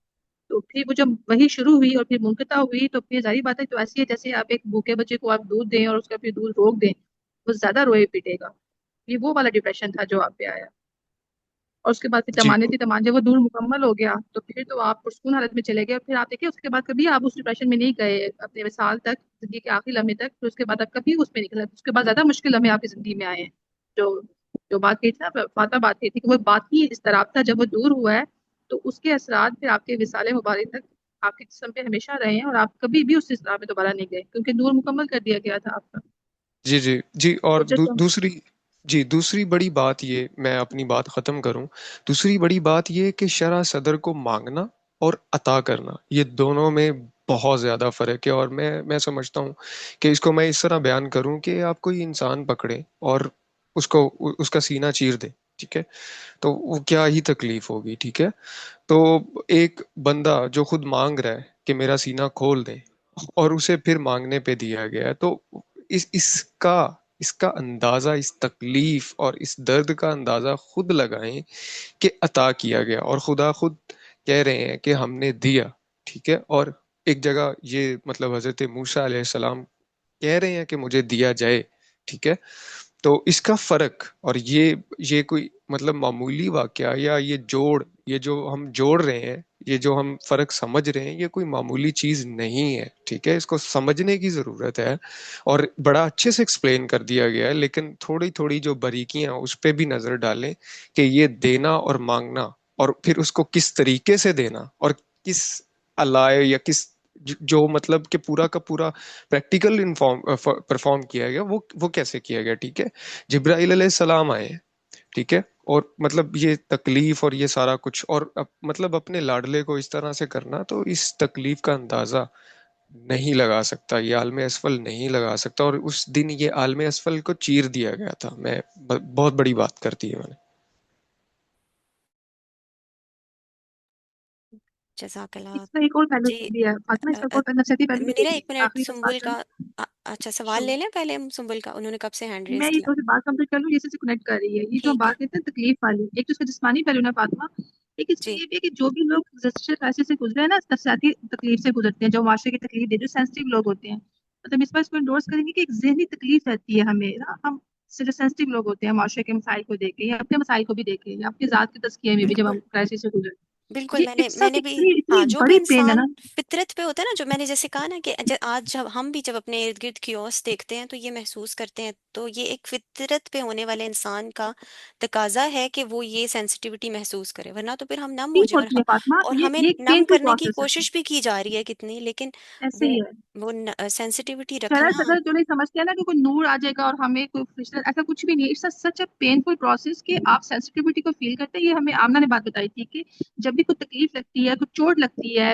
تو پھر وہ جب وہی شروع ہوئی اور پھر منقطع ہوئی تو پھر ظاہر بات ہے تو ایسی ہے جیسے آپ ایک بھوکے بچے کو آپ دودھ دیں اور اس کا پھر دودھ روک دیں، وہ زیادہ روئے پیٹے گا. یہ وہ والا ڈپریشن تھا جو آپ پہ آیا. اور اس کے بعد پھر جی تمان جب وہ دور مکمل ہو گیا تو پھر تو آپ پرسکون حالت میں چلے گئے. اور پھر آپ دیکھیں اس کے بعد کبھی آپ اس ڈپریشن میں نہیں گئے اپنے وصال تک، زندگی کے آخری لمحے تک. پھر اس کے بعد آپ کبھی اس میں نکلے. اس کے بعد زیادہ مشکل لمحے آپ کی زندگی میں آئے ہیں. جو جو بات کہی تھی نا فاتح، بات کہی تھی کہ وہ باقی اضطراب تھا جب وہ دور ہوا ہے تو اس کے اثرات پھر آپ کے وصال مبارک تک آپ کے جسم پہ ہمیشہ رہے ہیں، اور آپ کبھی بھی اس اضطراب میں دوبارہ نہیں گئے کیونکہ نور مکمل کر دیا گیا تھا آپ کا. جی جی جی. اور تو دوسری بڑی بات یہ، میں اپنی بات ختم کروں. دوسری بڑی بات یہ کہ شرح صدر کو مانگنا اور عطا کرنا، یہ دونوں میں بہت زیادہ فرق ہے. اور میں سمجھتا ہوں کہ اس کو میں اس طرح بیان کروں کہ آپ کوئی انسان پکڑے اور اس کا سینہ چیر دے، ٹھیک ہے، تو وہ کیا ہی تکلیف ہوگی، ٹھیک ہے. تو ایک بندہ جو خود مانگ رہا ہے کہ میرا سینہ کھول دے اور اسے پھر مانگنے پہ دیا گیا ہے، تو اس کا اندازہ، اس تکلیف اور اس درد کا اندازہ خود لگائیں کہ عطا کیا گیا. اور خدا خود کہہ رہے ہیں کہ ہم نے دیا، ٹھیک ہے. اور ایک جگہ یہ مطلب حضرت موسیٰ علیہ السلام کہہ رہے ہیں کہ مجھے دیا جائے، ٹھیک ہے. تو اس کا فرق، اور یہ کوئی مطلب معمولی واقعہ یا یہ جو ہم جوڑ رہے ہیں، یہ جو ہم فرق سمجھ رہے ہیں، یہ کوئی معمولی چیز نہیں ہے، ٹھیک ہے. اس کو سمجھنے کی ضرورت ہے، اور بڑا اچھے سے ایکسپلین کر دیا گیا ہے. لیکن تھوڑی تھوڑی جو باریکیاں اس پہ بھی نظر ڈالیں کہ یہ دینا اور مانگنا، اور پھر اس کو کس طریقے سے دینا، اور کس علائے یا کس جو مطلب کہ پورا کا پورا پریکٹیکل پرفارم کیا گیا، وہ کیسے کیا گیا، ٹھیک ہے. جبرائیل علیہ السلام آئے، ٹھیک ہے. اور مطلب یہ تکلیف اور یہ سارا کچھ، اور مطلب اپنے لاڈلے کو اس طرح سے کرنا، تو اس تکلیف کا اندازہ نہیں لگا سکتا، یہ عالم اسفل نہیں لگا سکتا. اور اس دن یہ عالم اسفل کو چیر دیا گیا تھا. میں بہت بڑی بات کرتی ہے میں نے. جزاک اللہ. اس کا ایک اور پہلو جی بھی ہے فاطمہ، اس کا ایک اور پہلو نفسیاتی پہلو بھی منیرا، ہے. ایک منٹ، آخری بات سنبل کرنا کا اچھا سوال شروع. لے لیں پہلے ہم سنبل کا، انہوں نے کب سے ہینڈ میں ریز یہ کیا. تھوڑی سی بات کمپلیٹ کر لوں، یہ سے کنیکٹ کر رہی ہے. یہ جو ہم ٹھیک ہے. بات کرتے ہیں تکلیف والی، ایک تو اس کا جسمانی پہلو نا فاطمہ، ایک اس میں جی یہ بھی ہے کہ جو بھی لوگ ایگزسٹنشل کرائسس سے گزرے ہیں نا، نفسیاتی تکلیف سے گزرتے ہیں، جو معاشرے کی تکلیف دے، جو سینسٹیو لوگ ہوتے ہیں، مطلب اس پر اس کو انڈورس کریں گے کہ ایک ذہنی تکلیف رہتی ہے ہمیں نا. ہم جو سینسٹیو لوگ ہوتے ہیں معاشرے کے مسائل کو دیکھ کے یا اپنے مسائل کو بھی دیکھ کے یا اپنی ذات کے تزکیے میں بھی جب بالکل ہم کرائسس سے گزرتے ہیں، بالکل. یہ میں نے بھی، اتنی ہاں، جو بھی بڑی پین ہے انسان نا. فطرت پہ ہوتا ہے نا، جو میں نے جیسے کہا نا کہ آج جب ہم بھی جب اپنے ارد گرد کیوس دیکھتے ہیں تو یہ محسوس کرتے ہیں، تو یہ ایک فطرت پہ ہونے والے انسان کا تقاضا ہے کہ وہ یہ سینسٹیوٹی محسوس کرے، ورنہ تو پھر ہم نم ہو تکلیف جائیں. ہوتی ہے فاطمہ، اور ہمیں یہ ایک نم پینفل کرنے کی پروسیس ہے. کوشش بھی کی جا رہی ہے کتنی، لیکن ایسے وہ ہی ہے. وہ سینسٹیوٹی شرح رکھنا. صدر جو نہیں سمجھتے ہیں نا کہ کوئی نور آ جائے گا اور ہمیں کوئی فرشتہ، ایسا کچھ بھی نہیں ہے. سچ اے پینفل پروسیس کہ آپ سینسٹیوٹی کو فیل کرتے ہیں. یہ ہمیں آمنہ نے بات بتائی تھی کہ جب بھی کوئی تکلیف لگتی ہے، کوئی چوٹ لگتی ہے،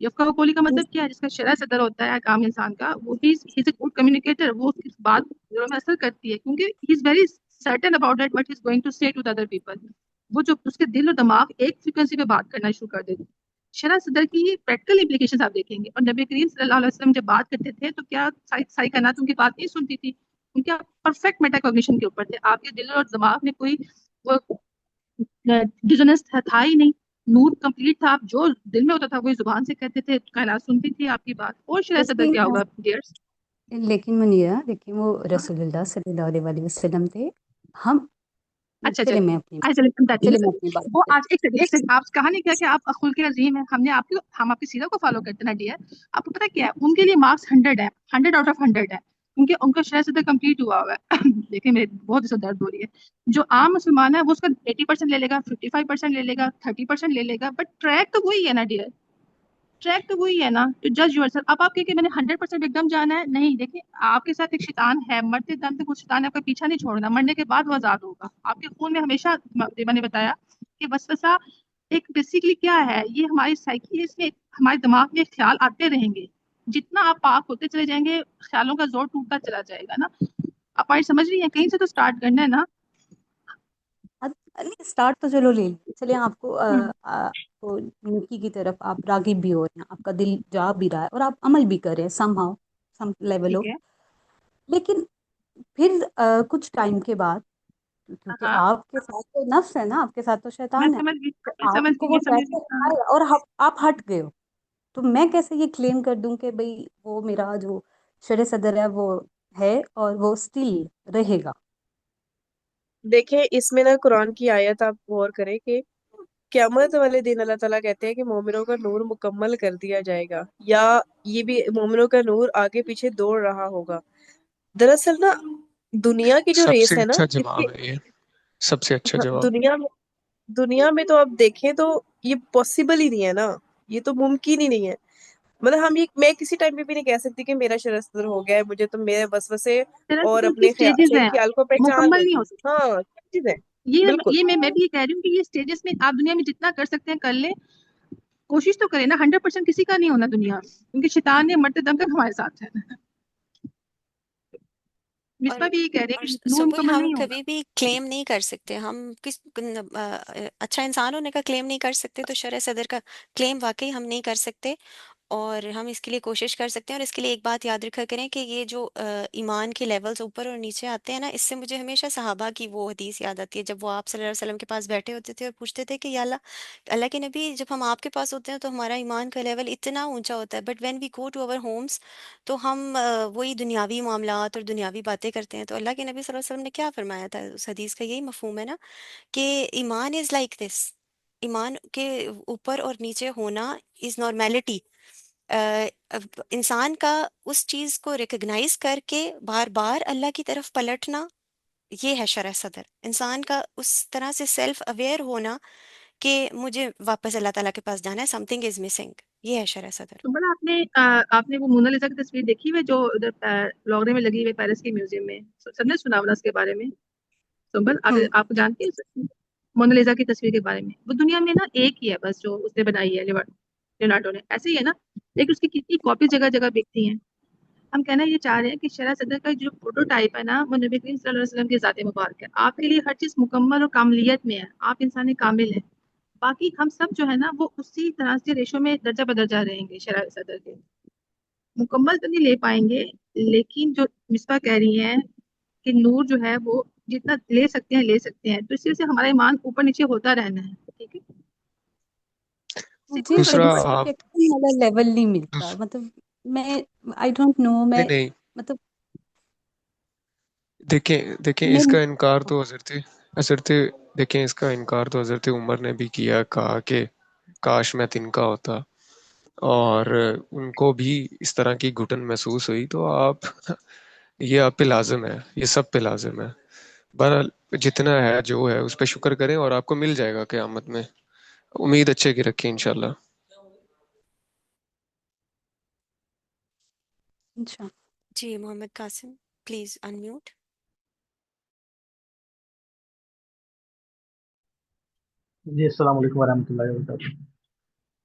یفقہ قولی کا مطلب کیا ہے؟ جس کا شرح صدر ہوتا ہے عام انسان کا، وہ ہی از اے گڈ کمیونیکیٹر، وہ اس کی بات دلوں میں اثر کرتی ہے، کیونکہ he is very certain about that what is going to say to the other people. وہ جو اس کے دل و دماغ ایک فریکوینسی پہ بات کرنا شروع کر دیتے. شرح صدر کی یہ پریکٹیکل امپلیکیشن آپ دیکھیں گے. اور نبی کریم صلی اللہ علیہ وسلم جب بات کرتے تھے تو کیا ساری کائنات ان کی بات نہیں سنتی تھی؟ ان کے پرفیکٹ میٹا کوگنیشن کے اوپر تھے. آپ کے دل اور دماغ میں کوئی ڈیزوننس تھا ہی نہیں. نور کمپلیٹ تھا. آپ جو دل میں ہوتا تھا وہی زبان سے کہتے تھے، کائنات سنتی تھی آپ کی بات. اور شرح صدر کیا ہوگا ڈیئرس؟ لیکن منیرہ دیکھیں، وہ رسول اللہ صلی اللہ علیہ وسلم تھے. ہم اچھا چلے میں چلیں اپنی بات وہ کرتی آج ایک سیکنڈ آپ کہا نہیں کیا کہ آپ خلق عظیم ہیں. ہم آپ کی سیرت کو فالو کرتے نا ڈیئر. آپ کو پتا کیا ہے ان کے لیے مارکس 100 ہے، 100 آؤٹ آف 100 ہے، کیونکہ ان کا شرح صدر کمپلیٹ ہوا ہوا ہے. دیکھیں میرے بہت اسے درد ہو رہی ہے. جو عام مسلمان ہے وہ اس کا 80% لے لے گا، 55% لے لے گا، 30% لے لے گا، بٹ ٹریک تو وہی ہے نا ڈیئر. ٹریک تو وہی ہے نا. ٹو جج یور سیلف. اب آپ کہ میں نے 100% ایک دم جانا ہے، نہیں. دیکھیں آپ کے ساتھ ایک شیطان ہے، مرتے دم تک وہ شیطان آپ کا پیچھا نہیں چھوڑنا. مرنے کے بعد وہ آزاد ہوگا. آپ کے خون میں ہمیشہ، میں نے بتایا کہ وسوسہ ایک بیسیکلی کیا ہے، یہ ہماری سائیکی ہے، اس میں ہمارے دماغ میں خیال آتے رہیں گے. جتنا آپ پاک ہوتے چلے جائیں گے خیالوں کا زور ٹوٹتا چلا جائے گا نا. آپ آئی سمجھ رہی ہیں؟ کہیں سے تو اسٹارٹ کرنا ہے نا. اسٹارٹ تو چلو لے لیں. چلے آپ کو نیکی کی طرف آپ راغب بھی ہو رہے ہیں، آپ کا دل جا بھی رہا ہے اور آپ عمل بھی کر رہے ہیں سم لیول ٹھیک آف. ہے. لیکن پھر کچھ ٹائم کے بعد، کیونکہ ہاں آپ کے ساتھ تو نفس ہے نا، آپ کے ساتھ تو میں شیطان ہے، سمجھ گئی، تو میں آپ سمجھ کو گئی، وہ یہ سمجھ کیسے گئی. آئے اور آپ ہٹ گئے ہو. تو میں کیسے یہ کلیم کر دوں کہ بھئی وہ میرا جو شرع صدر ہے وہ ہے اور وہ اسٹل رہے گا. دیکھیں اس میں نا قرآن کی آیت آپ غور کریں کہ قیامت والے دن اللہ تعالیٰ کہتے ہیں کہ مومنوں کا نور مکمل کر دیا جائے گا، یا یہ بھی مومنوں کا نور آگے پیچھے دوڑ رہا ہوگا. دراصل نا دنیا کی جو سب ریس سے ہے نا اچھا اس کے جواب ہے یہ، سب سے اچھا جواب. دنیا میں تو آپ دیکھیں تو یہ پاسبل ہی نہیں ہے نا، یہ تو ممکن ہی نہیں ہے. مطلب میں کسی ٹائم پہ بھی نہیں کہہ سکتی کہ میرا شرع صدر ہو گیا ہے، مجھے تو میرے وسوسے شرح اور صدر کی اپنے سٹیجز صحیح ہیں، خیال کو پہچان مکمل نہیں لیتی ہو ہوں. سکتی. ہاں چیز ہے بالکل. یہ میں بھی یہ کہہ رہی ہوں کہ یہ سٹیجز میں آپ دنیا میں جتنا کر سکتے ہیں کر لیں. کوشش تو کریں نا. 100% کسی کا نہیں ہونا دنیا میں، کیونکہ شیطان نے مرتے دم تک ہمارے ساتھ ہے. اور مصباح بھی یہ کہہ رہے ہیں کہ نور سبل مکمل ہم نہیں ہوگا. کبھی بھی کلیم نہیں کر سکتے، ہم اچھا انسان ہونے کا کلیم نہیں کر سکتے، تو شرع صدر کا کلیم واقعی ہم نہیں کر سکتے. اور ہم اس کے لیے کوشش کر سکتے ہیں. اور اس کے لیے ایک بات یاد رکھا کریں کہ یہ جو ایمان کے لیولز اوپر اور نیچے آتے ہیں نا، اس سے مجھے ہمیشہ صحابہ کی وہ حدیث یاد آتی ہے جب وہ آپ صلی اللہ علیہ وسلم کے پاس بیٹھے ہوتے تھے اور پوچھتے تھے کہ یا اللہ کے نبی، جب ہم آپ کے پاس ہوتے ہیں تو ہمارا ایمان کا لیول اتنا اونچا ہوتا ہے، but when we go to over homes تو ہم وہی دنیاوی معاملات اور دنیاوی باتیں کرتے ہیں. تو اللہ کے نبی صلی اللہ علیہ وسلم نے کیا فرمایا تھا؟ اس حدیث کا یہی مفہوم ہے نا کہ ایمان از لائک دس. ایمان کے اوپر اور نیچے ہونا از نارمیلٹی. انسان کا اس چیز کو ریکگنائز کر کے بار بار اللہ کی طرف پلٹنا، یہ ہے شرح صدر. انسان کا اس طرح سے سیلف اویئر ہونا کہ مجھے واپس اللہ تعالیٰ کے پاس جانا ہے، سم تھنگ از مسنگ، یہ ہے شرح صدر. تو بڑا آپ نے وہ مونالیزا کی تصویر دیکھی ہوئی جو ادھر لوگرے میں لگی ہوئی پیرس کے میوزیم میں؟ سب نے سنا ہوگا اس کے بارے میں. سنبل آپ جانتی ہیں مونالیزا کی تصویر کے بارے میں؟ وہ دنیا میں نا ایک ہی ہے بس جو اس نے بنائی ہے لیونارڈو نے. ایسے ہی ہے نا، لیکن اس کی کتنی کاپی جگہ جگہ بکتی ہیں. ہم کہنا یہ چاہ رہے ہیں کہ شرح صدر کا جو پروٹو ٹائپ ہے نا، وہ نبی کریم صلی اللہ علیہ وسلم کی ذات مبارک ہے. آپ کے لیے ہر چیز مکمل اور کاملیت میں ہے. آپ انسان کامل ہیں. باقی ہم سب جو ہے نا وہ اسی طرح سے ریشو میں درجہ بدرجہ رہیں گے. شرح صدر کے مکمل تو نہیں لے پائیں گے، لیکن جو مصباح کہہ رہی ہیں کہ نور جو ہے وہ جتنا لے سکتے ہیں لے سکتے ہیں. تو اس وجہ سے ہمارا ایمان اوپر نیچے ہوتا رہنا ہے. ٹھیک ہے. مجھے دوسرا آپ سیٹسفیکشن والا لیول نہیں ملتا. مطلب میں آئی ڈونٹ نو، میں نہیں مطلب دیکھیں میں اس کا انکار تو حضرت دیکھیں اس کا انکار تو حضرت عمر نے بھی کیا، کہا کہ کاش میں تنکا ہوتا، اور ان کو بھی اس طرح کی گھٹن محسوس ہوئی. تو یہ آپ پہ لازم ہے، یہ سب پہ لازم ہے. بہرحال جتنا ہے جو ہے اس پہ شکر کریں اور آپ کو مل جائے گا قیامت میں. امید اچھے کی رکھیں انشاءاللہ. اچھا. جی محمد قاسم پلیز انمیوٹ. جی السلام علیکم ورحمۃ اللہ وبرکاتہ.